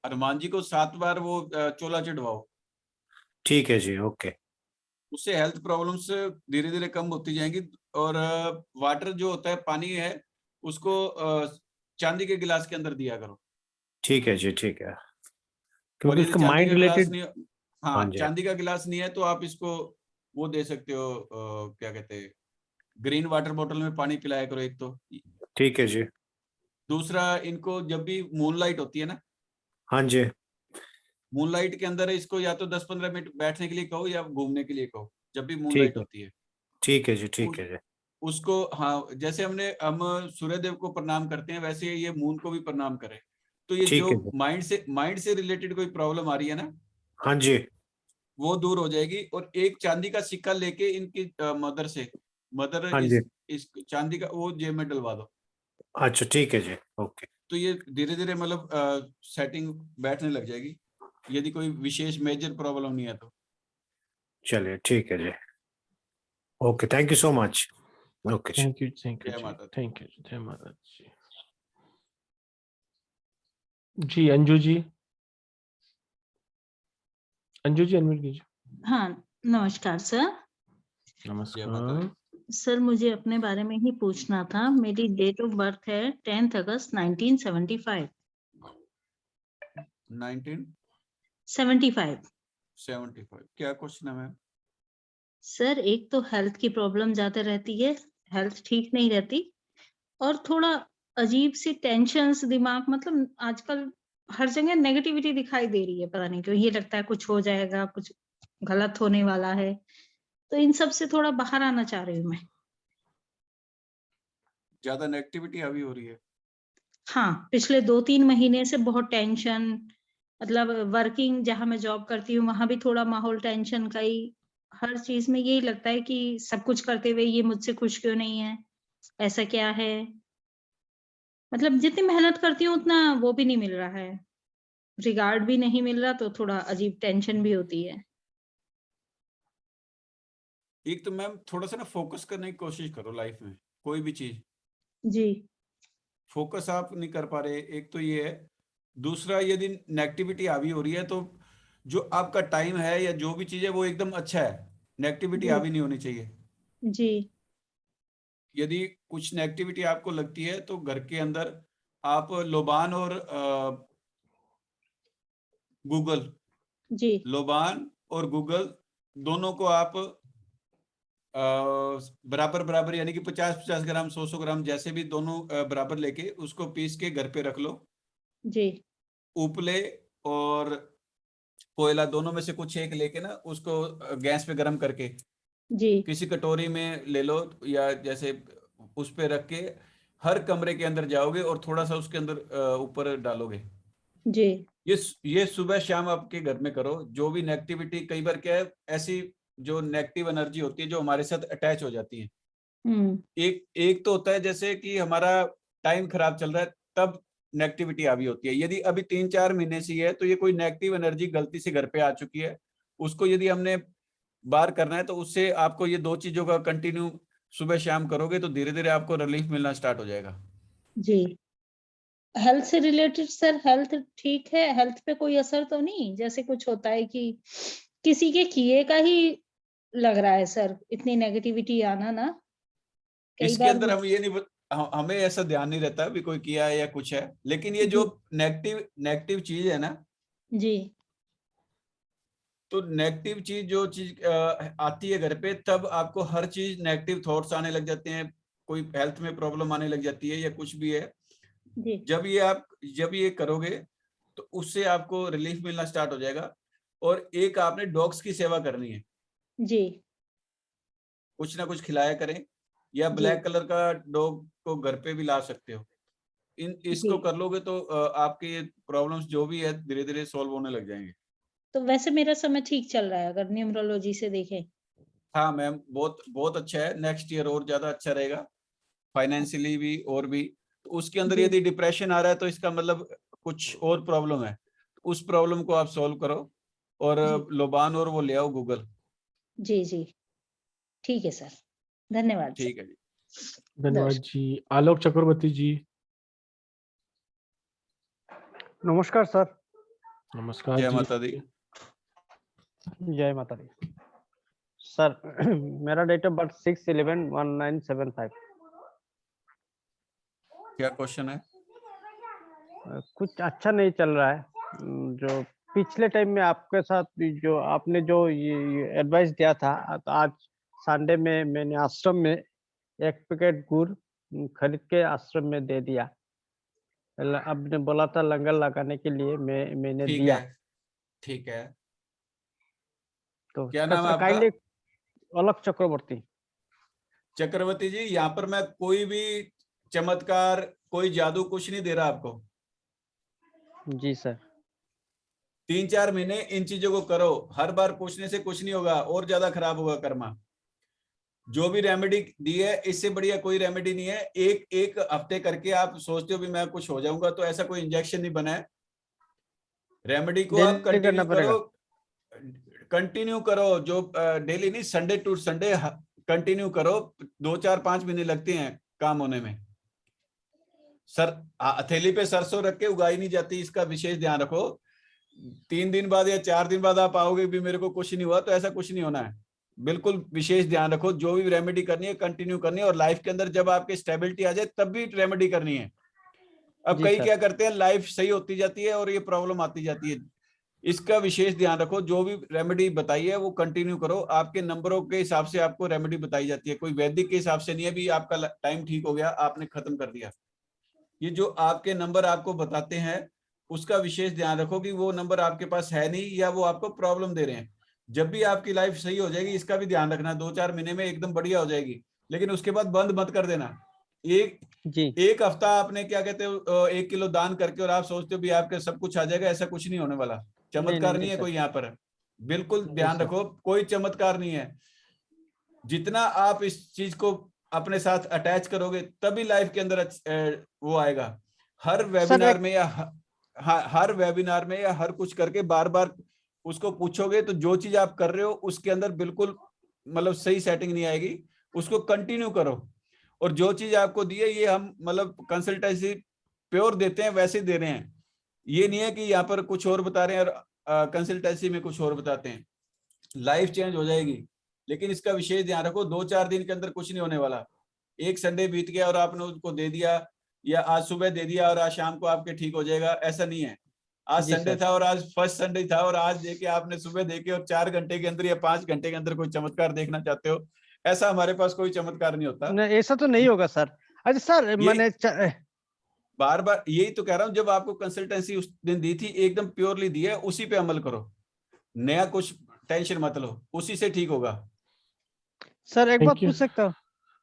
हनुमान जी को 7 बार वो चोला चढ़वाओ। ठीक है जी, ओके। उससे हेल्थ प्रॉब्लम्स धीरे धीरे कम होती जाएंगी। और वाटर जो होता है, पानी है, उसको चांदी के गिलास के अंदर दिया करो। ठीक है जी, ठीक है, और क्योंकि यदि उसका चांदी माइंड का गिलास रिलेटेड। नहीं, हाँ हाँ, जी, चांदी का गिलास नहीं है तो आप इसको वो दे सकते हो, क्या कहते हैं, ग्रीन वाटर बॉटल में पानी पिलाया करो एक तो। ठीक है जी। दूसरा, इनको जब भी मूनलाइट होती है ना, हाँ जी, मूनलाइट के अंदर इसको या तो 10-15 मिनट बैठने के लिए कहो या घूमने के लिए कहो, जब भी ठीक मूनलाइट है, होती है। ठीक है जी, ठीक उस, है जी। उसको, हाँ, जैसे हम सूर्य देव को प्रणाम करते हैं, वैसे ये मून को भी प्रणाम करें। तो ये जो ठीक है जी। माइंड से रिलेटेड कोई प्रॉब्लम आ रही है ना, हाँ जी, वो दूर हो जाएगी। और एक चांदी का सिक्का लेके इनकी मदर हाँ जी। इस चांदी का वो जेब में डलवा दो। अच्छा, ठीक है जी, ओके। तो ये धीरे धीरे मतलब सेटिंग बैठने लग जाएगी, यदि कोई विशेष मेजर प्रॉब्लम नहीं है तो। चलिए, ठीक है जी, okay, thank you so much. Okay ji. Thank you जय जी, माता दी। थैंक यू, जय माता जी। जी अंजू जी, अंजू जी अनम्यूट कीजिए। हाँ, नमस्कार सर। जय माता नमस्कार। दी। सर मुझे अपने बारे में ही पूछना था। मेरी डेट ऑफ बर्थ है 10 अगस्त 1975। 1975 75। क्या क्वेश्चन है मैम? सर एक तो हेल्थ की प्रॉब्लम ज्यादा रहती है, हेल्थ ठीक नहीं रहती, और थोड़ा अजीब सी टेंशन्स दिमाग, मतलब आजकल हर जगह नेगेटिविटी दिखाई दे रही है, पता नहीं क्यों। ये लगता है कुछ हो जाएगा, कुछ गलत होने वाला है। तो इन सब से थोड़ा बाहर आना चाह रही हूँ मैं। ज्यादा नेगेटिविटी अभी हो रही है? हाँ, पिछले 2-3 महीने से बहुत टेंशन, मतलब वर्किंग जहाँ मैं जॉब करती हूँ वहां भी थोड़ा माहौल टेंशन का ही। हर चीज में यही लगता है कि सब कुछ करते हुए ये मुझसे खुश क्यों नहीं है, ऐसा क्या है। मतलब जितनी मेहनत करती हूँ उतना वो भी नहीं मिल रहा है, रिगार्ड भी नहीं मिल रहा, तो थोड़ा अजीब टेंशन भी होती है। एक तो मैम थोड़ा सा ना फोकस करने की कोशिश करो लाइफ में, कोई भी चीज। जी। फोकस आप नहीं कर पा रहे, एक तो ये है। दूसरा, यदि नेगेटिविटी हावी हो रही है तो जो आपका टाइम है या जो भी चीज है वो एकदम अच्छा है, नेगेटिविटी जी। हावी नहीं होनी चाहिए। जी। यदि कुछ नेगेटिविटी आपको लगती है तो घर के अंदर आप लोबान और गूगल, जी। लोबान और गूगल दोनों को आप बराबर बराबर, यानी कि 50-50 ग्राम, 100-100 ग्राम, जैसे भी दोनों बराबर लेके उसको पीस के घर पे रख लो। जी। उपले और कोयला दोनों में से कुछ एक लेके ना उसको गैस पे गर्म करके जी। किसी कटोरी में ले लो, या जैसे उस पे रख के हर कमरे के अंदर जाओगे और थोड़ा सा उसके अंदर ऊपर डालोगे। जी। ये सुबह शाम आपके घर में करो। जो भी नेगेटिविटी, कई बार क्या है, ऐसी जो नेगेटिव एनर्जी होती है जो हमारे साथ अटैच हो जाती है। हम्म। एक एक तो होता है जैसे कि हमारा टाइम खराब चल रहा है, तब नेगेटिविटी हावी होती है। यदि अभी 3-4 महीने से है तो ये कोई नेगेटिव एनर्जी गलती से घर पे आ चुकी है, उसको यदि हमने बाहर करना है तो उससे आपको ये 2 चीजों का कंटिन्यू सुबह शाम करोगे तो धीरे धीरे आपको रिलीफ मिलना स्टार्ट हो जाएगा। जी। हेल्थ से रिलेटेड सर, हेल्थ ठीक है, हेल्थ पे कोई असर तो नहीं? जैसे कुछ होता है कि किसी के किए का ही लग रहा है सर, इतनी नेगेटिविटी आना ना कई इसके बार। अंदर हम ये नहीं हमें ऐसा ध्यान नहीं रहता भी कोई किया है या कुछ है, लेकिन ये जो जी। नेगेटिव नेगेटिव चीज है ना, जी। तो नेगेटिव चीज, जो चीज आती है घर पे, तब आपको हर चीज नेगेटिव थॉट्स आने लग जाते हैं, कोई हेल्थ में प्रॉब्लम आने लग जाती है या कुछ भी है। जी। जब ये करोगे तो उससे आपको रिलीफ मिलना स्टार्ट हो जाएगा। और एक आपने डॉग्स की सेवा करनी है, जी। कुछ ना कुछ खिलाया करें, या जी। ब्लैक कलर का डॉग को घर पे भी ला सकते हो। जी। इसको कर लोगे तो आपके प्रॉब्लम्स जो भी है धीरे धीरे सॉल्व होने लग जाएंगे। तो वैसे मेरा समय ठीक चल रहा है अगर न्यूमरोलॉजी से देखें? हाँ मैम, बहुत बहुत अच्छा है। नेक्स्ट ईयर और ज्यादा अच्छा रहेगा, फाइनेंशियली भी और भी। तो उसके अंदर जी। यदि डिप्रेशन आ रहा है तो इसका मतलब कुछ और प्रॉब्लम है, उस प्रॉब्लम को आप सॉल्व करो और जी। लोबान और वो ले आओ गूगल। जी। जी। ठीक है सर, धन्यवाद सर। ठीक है जी। धन्यवाद जी। आलोक चक्रवर्ती जी। नमस्कार सर। नमस्कार जय जी। माता दी। जय माता दी। सर मेरा डेट ऑफ बर्थ 6/11/1975। क्या क्वेश्चन है? कुछ अच्छा नहीं चल रहा है। जो पिछले टाइम में आपके साथ जो आपने जो ये एडवाइस दिया था, तो आज संडे में मैंने आश्रम में 1 पैकेट गुड़ खरीद के आश्रम में दे दिया। आपने बोला था लंगर लगाने के लिए, मैंने ठीक दिया। है, ठीक है। तो क्या नाम है सर आपका? काइंडली अलक चक्रवर्ती। चक्रवर्ती जी, यहाँ पर मैं कोई भी चमत्कार, कोई जादू कुछ नहीं दे रहा आपको। जी सर। 3-4 महीने इन चीजों को करो। हर बार पूछने से कुछ नहीं होगा, और ज्यादा खराब होगा कर्मा। जो भी रेमेडी दी है, इससे बढ़िया कोई रेमेडी नहीं है। एक हफ्ते करके आप सोचते हो भी मैं कुछ हो जाऊंगा, तो ऐसा कोई इंजेक्शन नहीं बना है। रेमेडी को आप डेली करना कंटिन्यू पड़ेगा। करो, कंटिन्यू करो। जो डेली नहीं, संडे टू संडे कंटिन्यू करो। 2-4-5 महीने लगते हैं काम होने में। सर हथेली पे सरसों रख के उगाई नहीं जाती, इसका विशेष ध्यान रखो। 3 दिन बाद या 4 दिन बाद आप आओगे भी मेरे को कुछ नहीं हुआ, तो ऐसा कुछ नहीं होना है। बिल्कुल विशेष ध्यान रखो। जो भी रेमेडी करनी है कंटिन्यू करनी है, और लाइफ के अंदर जब आपके स्टेबिलिटी आ जाए तब भी रेमेडी करनी है। अब जी कई सर। क्या करते हैं, लाइफ सही होती जाती है और ये प्रॉब्लम आती जाती है। इसका विशेष ध्यान रखो। जो भी रेमेडी बताई है वो कंटिन्यू करो। आपके नंबरों के हिसाब से आपको रेमेडी बताई जाती है, कोई वैदिक के हिसाब से नहीं है भी आपका टाइम ठीक हो गया आपने खत्म कर दिया। ये जो आपके नंबर आपको बताते हैं, उसका विशेष ध्यान रखो कि वो नंबर आपके पास है नहीं, या वो आपको प्रॉब्लम दे रहे हैं। जब भी आपकी लाइफ सही हो जाएगी, इसका भी ध्यान रखना। 2-4 महीने में एकदम बढ़िया हो जाएगी, लेकिन उसके बाद बंद मत कर देना। जी एक हफ्ता आपने क्या कहते हो 1 किलो दान करके और आप सोचते हो भी आपके सब कुछ आ जाएगा, ऐसा कुछ नहीं होने वाला। चमत्कार नहीं है सर। कोई यहाँ पर। बिल्कुल जी ध्यान सर। रखो, कोई चमत्कार नहीं है। जितना आप इस चीज को अपने साथ अटैच करोगे, तभी लाइफ के अंदर वो आएगा। हर वेबिनार में या हर वेबिनार में या हर कुछ करके बार बार उसको पूछोगे, तो जो चीज आप कर रहे हो उसके अंदर बिल्कुल मतलब सही सेटिंग नहीं आएगी। उसको कंटिन्यू करो। और जो चीज आपको दी है, ये हम मतलब कंसल्टेंसी प्योर देते हैं, वैसे दे रहे हैं। ये नहीं है कि यहाँ पर कुछ और बता रहे हैं और कंसल्टेंसी में कुछ और बताते हैं। लाइफ चेंज हो जाएगी, लेकिन इसका विशेष ध्यान रखो। 2-4 दिन के अंदर कुछ नहीं होने वाला। एक संडे बीत गया और आपने उसको दे दिया, या आज सुबह दे दिया और आज शाम को आपके ठीक हो जाएगा, ऐसा नहीं है। आज जी संडे सर। था और आज फर्स्ट संडे था, और आज देके आपने सुबह देखे और 4 घंटे के अंदर या 5 घंटे के अंदर कोई चमत्कार देखना चाहते हो, ऐसा हमारे पास कोई चमत्कार नहीं होता। नहीं, ऐसा तो नहीं होगा सर। अच्छा सर, ये मैंने बार बार यही तो कह रहा हूँ, जब आपको कंसल्टेंसी उस दिन दी थी एकदम प्योरली दी है, उसी पे अमल करो। नया कुछ टेंशन मत लो, उसी से ठीक होगा। सर एक बात थैंक यू। पूछ सकता हूँ?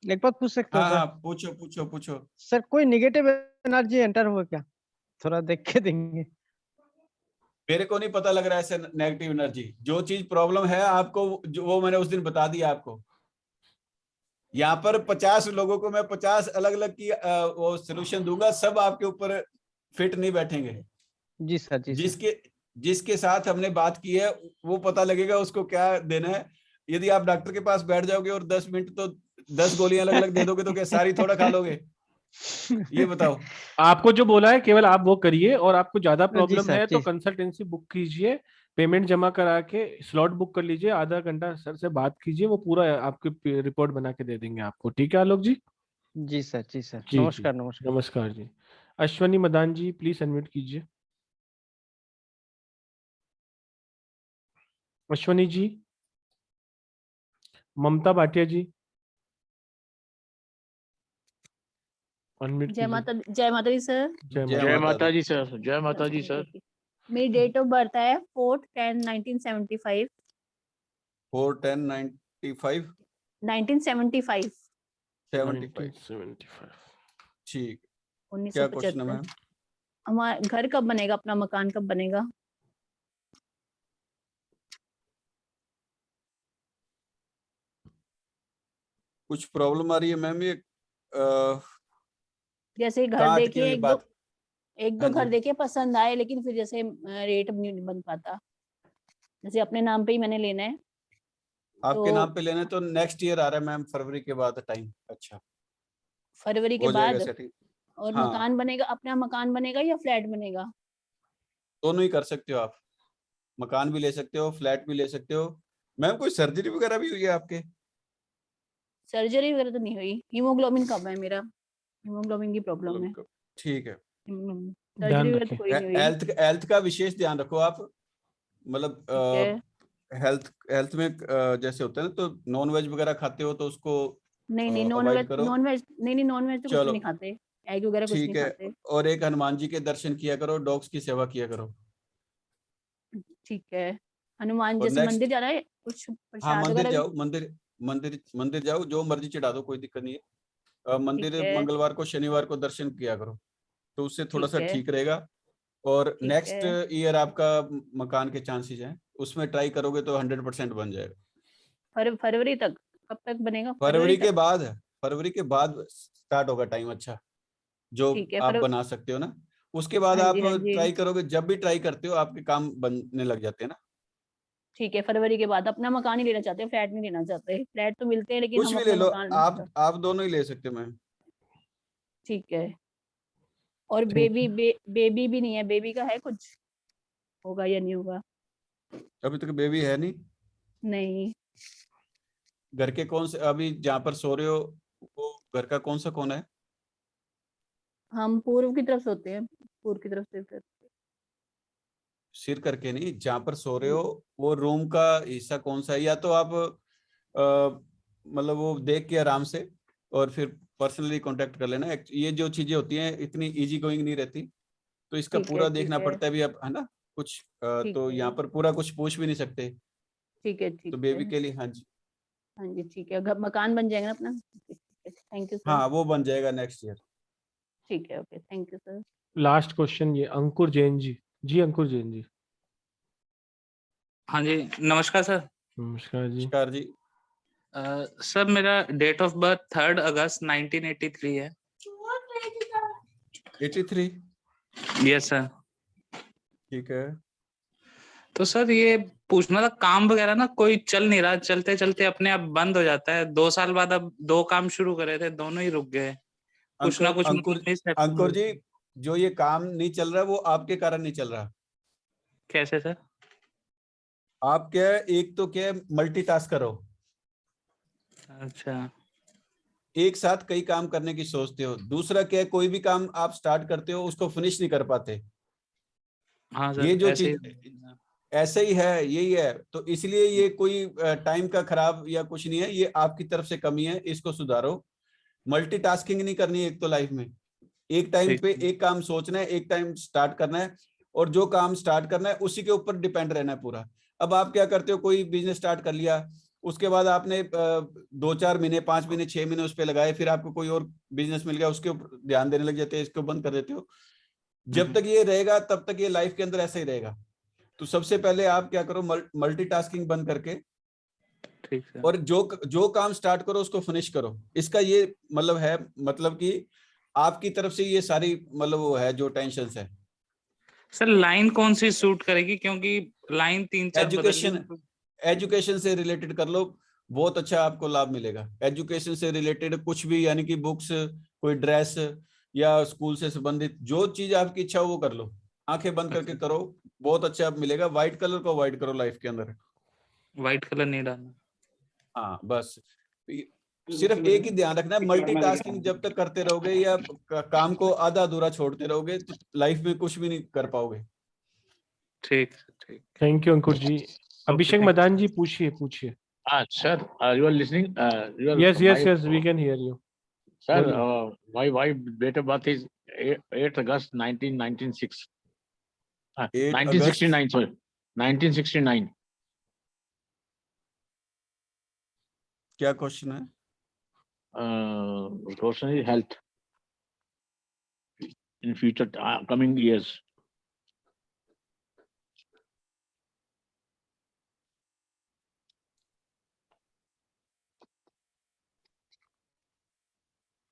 एक बात पूछ सकता हूँ हाँ सर? हाँ, पूछो पूछो पूछो। सर कोई निगेटिव एनर्जी एंटर हुआ क्या? थोड़ा देख के देंगे। मेरे को नहीं पता लग रहा है ऐसे नेगेटिव एनर्जी। जो चीज प्रॉब्लम है आपको, जो वो मैंने उस दिन बता दिया आपको। यहाँ पर 50 लोगों को मैं 50 अलग अलग की वो सोल्यूशन दूंगा, सब आपके ऊपर फिट नहीं बैठेंगे। जी सर। जी सर। जिसके साथ हमने बात की है वो पता लगेगा उसको क्या देना है। यदि आप डॉक्टर के पास बैठ जाओगे और 10 मिनट तो 10 गोलियां अलग अलग दे दोगे, तो क्या सारी थोड़ा खा लोगे? ये बताओ। आपको जो बोला है केवल आप वो करिए, और आपको ज्यादा जी प्रॉब्लम सर। है तो जी कंसल्टेंसी बुक कीजिए, पेमेंट जमा करा के स्लॉट बुक कर लीजिए, आधा घंटा सर से बात कीजिए, वो पूरा आपकी रिपोर्ट बना के दे देंगे आपको। ठीक है आलोक जी? जी सर। जी सर। जी जी, नमस्कार। नमस्कार। नमस्कार जी। अश्वनी मदान जी प्लीज अनम्यूट कीजिए। अश्वनी जी। ममता भाटिया जी अनम्यूट जय कीजिए। माता दी सर। जय माता दी। सर, जय माता दी सर। मेरी डेट ऑफ बर्थ है 4/10/1975। 4/10/95 1975। 75। 1975। ठीक। क्या क्वेश्चन है 1975। मैम? हमारा घर कब बनेगा, अपना मकान कब बनेगा? कुछ प्रॉब्लम आ रही है मैम? ये जैसे घर कहाँ अटकी देखिए, हुई है बात? एक दो हाँ घर जी। देखे पसंद आए, लेकिन फिर जैसे रेट नहीं बन पाता। जैसे अपने नाम पे ही मैंने लेना है, आपके तो नाम पे लेना है तो नेक्स्ट ईयर आ रहा है मैम, फरवरी के बाद टाइम। अच्छा, फरवरी के हो जाएगा बाद। सेटिंग। और हाँ, मकान बनेगा, अपना मकान बनेगा या फ्लैट बनेगा? दोनों ही कर सकते हो आप। मकान भी ले सकते हो, फ्लैट भी ले सकते हो, मैम कोई सर्जरी वगैरह भी हुई है आपके? सर्जरी वगैरह तो नहीं हुई, हीमोग्लोबिन कम है मेरा, हीमोग्लोबिन की प्रॉब्लम है। ठीक है। सर्जरी ध्यान वगैरह तो रखें। कोई नहीं हुई। हेल्थ का विशेष ध्यान रखो आप, मतलब ठीक है। हेल्थ में जैसे होता है ना, तो नॉन वेज वगैरह खाते हो तो उसको नहीं नॉन अवॉइड वेज, करो। नॉन वेज नहीं नॉन वेज तो कुछ भी चलो नहीं खाते, एग वगैरह कुछ ठीक नहीं है। खाते। और एक हनुमान जी के दर्शन किया करो, डॉग्स की सेवा किया करो। ठीक है। हनुमान और जैसे नेक्स्ट, मंदिर जाना है, कुछ हाँ प्रसाद मंदिर वगैरह भी। जाओ, मंदिर जाओ, जो मर्जी चढ़ा दो, कोई दिक्कत नहीं है। ठीक मंदिर है। मंगलवार को शनिवार को दर्शन किया करो, तो उससे थोड़ा ठीक सा है। ठीक रहेगा। और ठीक नेक्स्ट है। ईयर आपका मकान के चांसेस हैं, उसमें ट्राई करोगे तो 100% बन जाएगा। फरवरी तक? कब तक बनेगा? फरवरी के तक? बाद है, फरवरी के बाद स्टार्ट होगा टाइम अच्छा, जो ठीक है। आप बना सकते हो ना। उसके बाद हाँ आप जी, हाँ जी। ट्राई करोगे, जब भी ट्राई करते हो आपके काम बनने लग जाते हैं ना। ठीक है, फरवरी के बाद अपना मकान ही लेना चाहते हैं, फ्लैट नहीं लेना चाहते। फ्लैट तो मिलते हैं लेकिन कुछ हम भी ले अपना लो, मकान। आप दोनों ही ले सकते हो मैम। ठीक है। और Thank you. बेबी भी नहीं है, बेबी का है कुछ? होगा या नहीं होगा? अभी तक बेबी है नहीं। नहीं। घर के कौन से, अभी जहाँ पर सो रहे हो वो घर का कौन सा कोना है? हम पूर्व की तरफ से होते हैं, पूर्व की तरफ से। सिर करके नहीं, जहाँ पर सो रहे हो वो रूम का हिस्सा कौन सा है? या तो आप मतलब वो देख के आराम से और फिर पर्सनली कांटेक्ट कर लेना। ये जो चीजें होती हैं इतनी इजी गोइंग नहीं रहती, तो इसका ठीक है। पूरा ठीक देखना है। पड़ता है भी, अब है ना कुछ ठीक तो है। यहाँ पर पूरा कुछ पूछ भी नहीं सकते। ठीक है। तो ठीक बेबी है। के लिए, हाँ जी, हाँ जी, ठीक है। मकान बन जाएगा ना अपना? Thank you sir. हाँ वो बन जाएगा नेक्स्ट ईयर। ठीक है। Okay, thank you sir. Last question ये अंकुर जैन जी। जी अंकुर जैन जी। हाँ जी, नमस्कार सर। नमस्कार जी। नमस्कार जी। सर मेरा डेट ऑफ बर्थ 3 अगस्त 1983 है। 83? Yes sir. ठीक है। तो सर ये पूछना था, काम वगैरह ना कोई चल नहीं रहा, चलते चलते अपने आप बंद हो जाता है। 2 साल बाद अब 2 काम शुरू करे थे, दोनों ही रुक गए। कुछ ना कुछ अंकुर मतलब नहीं set अंकुर हो। जी, जो ये काम नहीं चल रहा वो आपके कारण नहीं चल रहा। कैसे सर? आप क्या है, एक तो क्या है, मल्टीटास्क करो। अच्छा। एक साथ कई काम करने की सोचते हो। दूसरा क्या है, कोई भी काम आप स्टार्ट करते हो उसको फिनिश नहीं कर पाते। हाँ ये सर, जो ऐसे ही। चीज ऐसे ही है, यही है। तो इसलिए ये कोई टाइम का खराब या कुछ नहीं है, ये आपकी तरफ से कमी है, इसको सुधारो। मल्टीटास्किंग नहीं करनी है एक तो लाइफ में। एक टाइम ठीक पे है। एक काम सोचना है, एक टाइम स्टार्ट करना है, और जो काम स्टार्ट करना है उसी के ऊपर डिपेंड रहना है पूरा। अब आप क्या करते हो, कोई बिजनेस स्टार्ट कर लिया, उसके बाद आपने 2-4 महीने, 5 महीने, 6 महीने उस पर लगाए, फिर आपको कोई और बिजनेस मिल गया, उसके ऊपर ध्यान देने लग जाते हैं, इसको बंद कर देते हो। जब तक ये रहेगा तब तक ये लाइफ के अंदर ऐसा ही रहेगा। तो सबसे पहले आप क्या करो, मल्टीटास्किंग बंद करके, ठीक है। और जो काम स्टार्ट करो उसको फिनिश करो। इसका ये मतलब है, मतलब कि आपकी तरफ से ये सारी मतलब वो है जो टेंशन है। सर लाइन कौन सी सूट करेगी, क्योंकि लाइन 3-4 बदल ली। एजुकेशन से रिलेटेड कर लो, बहुत अच्छा आपको लाभ मिलेगा। एजुकेशन से रिलेटेड कुछ भी, यानी कि बुक्स, कोई ड्रेस, या स्कूल से संबंधित जो चीज आपकी इच्छा हो वो कर लो। आंखें बंद करके करो, बहुत अच्छा मिलेगा। व्हाइट कलर को अवॉइड करो लाइफ के अंदर। व्हाइट कलर नहीं डालना। हाँ बस, सिर्फ एक ही ध्यान रखना है, मल्टीटास्किंग जब तक करते रहोगे या काम को आधा अधूरा छोड़ते रहोगे तो लाइफ में कुछ भी नहीं कर पाओगे। ठीक ठीक। Thank you Ankur ji. Abhishek thank you, Madan ji, पूछिए पूछिए। Sir, you are listening. Yes yes yes, we can hear you. Sir, बोलिए। my wife date of birth is 8 August 1996. 8 August 1969, sorry, 1969. क्या क्वेश्चन है? Question is health in future coming years.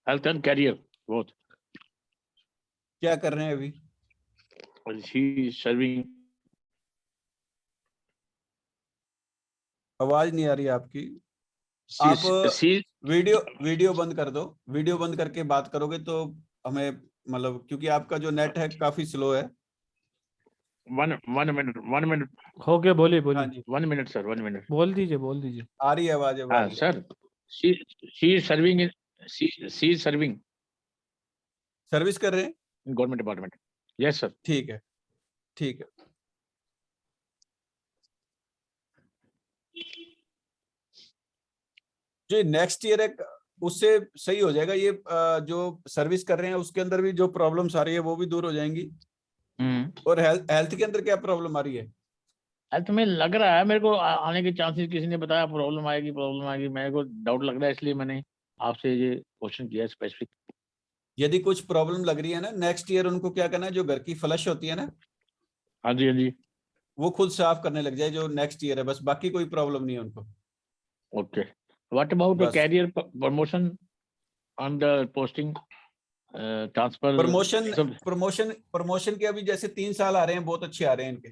Health and career both. क्या कर रहे हैं अभी? She is serving. आवाज नहीं आ रही आपकी। She, आप वीडियो बंद कर दो। वीडियो बंद करके बात करोगे तो हमें, मतलब क्योंकि आपका जो नेट है काफी स्लो है। one minute. हो गया, बोलिए हाँ बोलिए, जी, 1 minute, sir. 1 minute. बोल दीजिए। आ रही है आवाज, अब आ रही है। Sir, she is serving in she is serving service कर रहे हैं? in government department. Yes, sir. ठीक है, ठीक है। जो नेक्स्ट ईयर है उससे सही हो जाएगा। ये जो सर्विस कर रहे हैं उसके अंदर भी जो प्रॉब्लम्स आ रही है वो भी दूर हो जाएंगी। और हेल्थ के अंदर क्या प्रॉब्लम आ रही है? हेल्थ में लग रहा है मेरे को आने के चांसेस, किसी ने बताया प्रॉब्लम आएगी, मेरे को डाउट लग रहा है, इसलिए मैंने आपसे ये क्वेश्चन किया स्पेसिफिक। यदि कुछ प्रॉब्लम लग रही है ना, नेक्स्ट ईयर उनको क्या करना है, जो घर की फ्लश होती है ना, हाँ जी, वो खुद साफ करने लग जाए, जो नेक्स्ट ईयर है, बस बाकी कोई प्रॉब्लम नहीं है उनको। ओके, व्हाट अबाउट बस। Career promotion on the posting transfer? Promotion के अभी जैसे 3 साल आ रहे हैं, बहुत अच्छे आ रहे हैं इनके।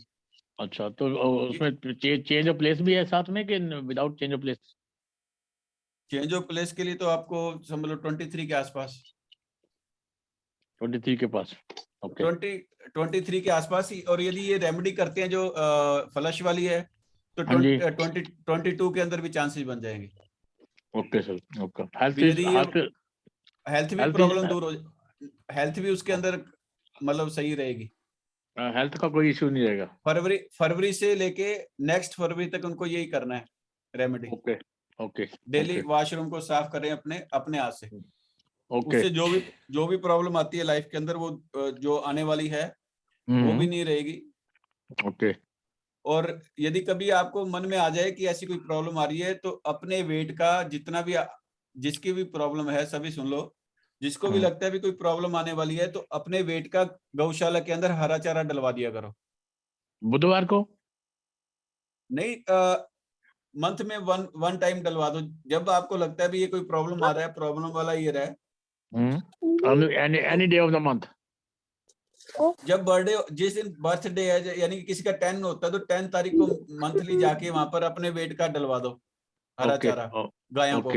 अच्छा, तो उसमें चेंज ऑफ प्लेस भी है साथ में कि without change of place? Change of place के लिए तो आपको समझ लो 23 के आसपास, 23 के पास। ओके, 23 के आसपास ही। और यदि ये रेमेडी करते हैं जो फ्लश वाली है, तो हाँ जी। 22 के अंदर भी चांसेस बन जाएंगे। Okay sir, okay. यदि हेल्थ भी health प्रॉब्लम is- दूर हो, हेल्थ भी उसके अंदर मतलब सही रहेगी। हेल्थ का कोई इशू नहीं रहेगा। फरवरी से लेके नेक्स्ट फरवरी तक उनको यही करना है remedy. Okay, okay. Daily washroom को साफ करें अपने हाथ से। ओके, उससे जो भी प्रॉब्लम आती है लाइफ के अंदर, वो जो आने वाली है वो भी नहीं रहेगी। ओके। और यदि कभी आपको मन में आ जाए कि ऐसी कोई प्रॉब्लम आ रही है, तो अपने वेट का जितना भी जिसकी भी प्रॉब्लम है, सभी सुन लो, जिसको भी लगता है भी कोई प्रॉब्लम आने वाली है, तो अपने वेट का गौशाला के अंदर हरा चारा डलवा दिया करो। बुधवार को नहीं, मंथ में वन टाइम डलवा दो। जब आपको लगता है भी ये कोई प्रॉब्लम आ रहा है, प्रॉब्लम वाला ईयर है, any day of the month. जब बर्थडे, जिस दिन बर्थडे है, यानी कि किसी का 10 होता है, तो 10 तारीख को मंथली जाके वहां पर अपने वेट का डलवा दो हरा चारा गायों को।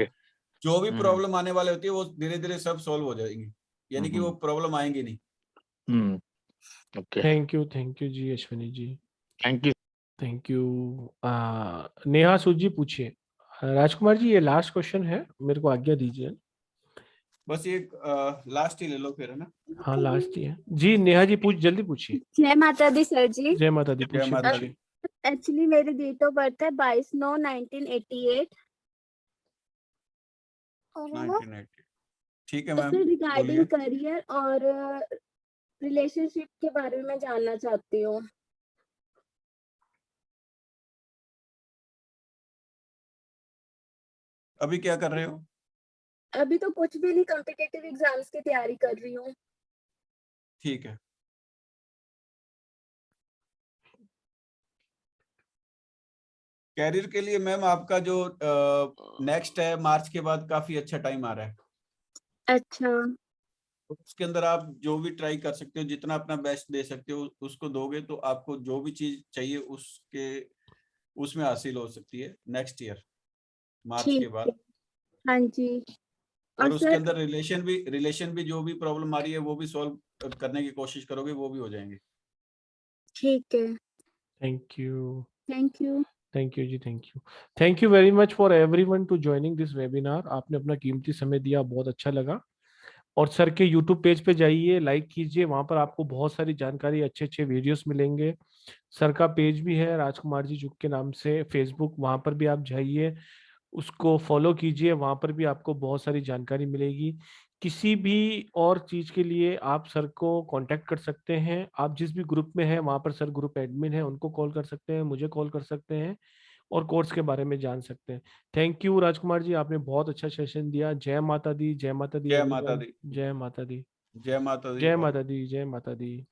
जो भी प्रॉब्लम आने वाले होती है वो धीरे धीरे सब सॉल्व हो जाएंगी, यानी कि वो प्रॉब्लम आएंगी नहीं। ओके, थैंक यू जी अश्विनी जी, थैंक यू। नेहा सूद जी पूछिए। राजकुमार जी, ये लास्ट क्वेश्चन है, मेरे को आज्ञा दीजिए। बस ये लास्ट ही ले लो फिर, है ना? हाँ, लास्ट ही है जी। नेहा जी जल्दी पूछिए। जय माता दी सर जी। जय माता दी, जय माता दी। एक्चुअली मेरी डेट ऑफ बर्थ है 22/9/1988। 1980। ठीक है मैम, रिगार्डिंग करियर और रिलेशनशिप के बारे में जानना चाहती हूँ। अभी क्या कर रहे हो? अभी तो कुछ भी नहीं, कॉम्पिटिटिव एग्जाम्स की तैयारी कर रही हूँ। ठीक है। कैरियर के लिए मैम आपका जो नेक्स्ट है, मार्च के बाद काफी अच्छा टाइम आ रहा है। अच्छा। उसके अंदर आप जो भी ट्राई कर सकते हो, जितना अपना बेस्ट दे सकते हो उसको दोगे, तो आपको जो भी चीज चाहिए उसमें हासिल हो सकती है नेक्स्ट ईयर मार्च के बाद। हाँ जी। और उसके अंदर रिलेशन भी जो भी प्रॉब्लम आ रही है वो भी सॉल्व करने की कोशिश करोगे, वो भी हो जाएंगे। ठीक है। थैंक यू जी, thank you very much for everyone to joining this webinar. आपने अपना कीमती समय दिया, बहुत अच्छा लगा। और सर के यूट्यूब पेज पे जाइए, लाइक कीजिए, वहां पर आपको बहुत सारी जानकारी, अच्छे वीडियोस मिलेंगे। सर का पेज भी है राजकुमार जी जुग के नाम से, फेसबुक, वहां पर भी आप जाइए, उसको फॉलो कीजिए, वहां पर भी आपको बहुत सारी जानकारी मिलेगी। किसी भी और चीज के लिए आप सर को कांटेक्ट कर सकते हैं। आप जिस भी ग्रुप में हैं वहां पर सर ग्रुप एडमिन है, उनको कॉल कर सकते हैं, मुझे कॉल कर सकते हैं और कोर्स के बारे में जान सकते हैं। थैंक यू राजकुमार जी, आपने बहुत अच्छा सेशन दिया। जय माता दी, जय माता दी, जय माता दी। जय माता दी, जय माता दी। जय माता दी, जय माता दी।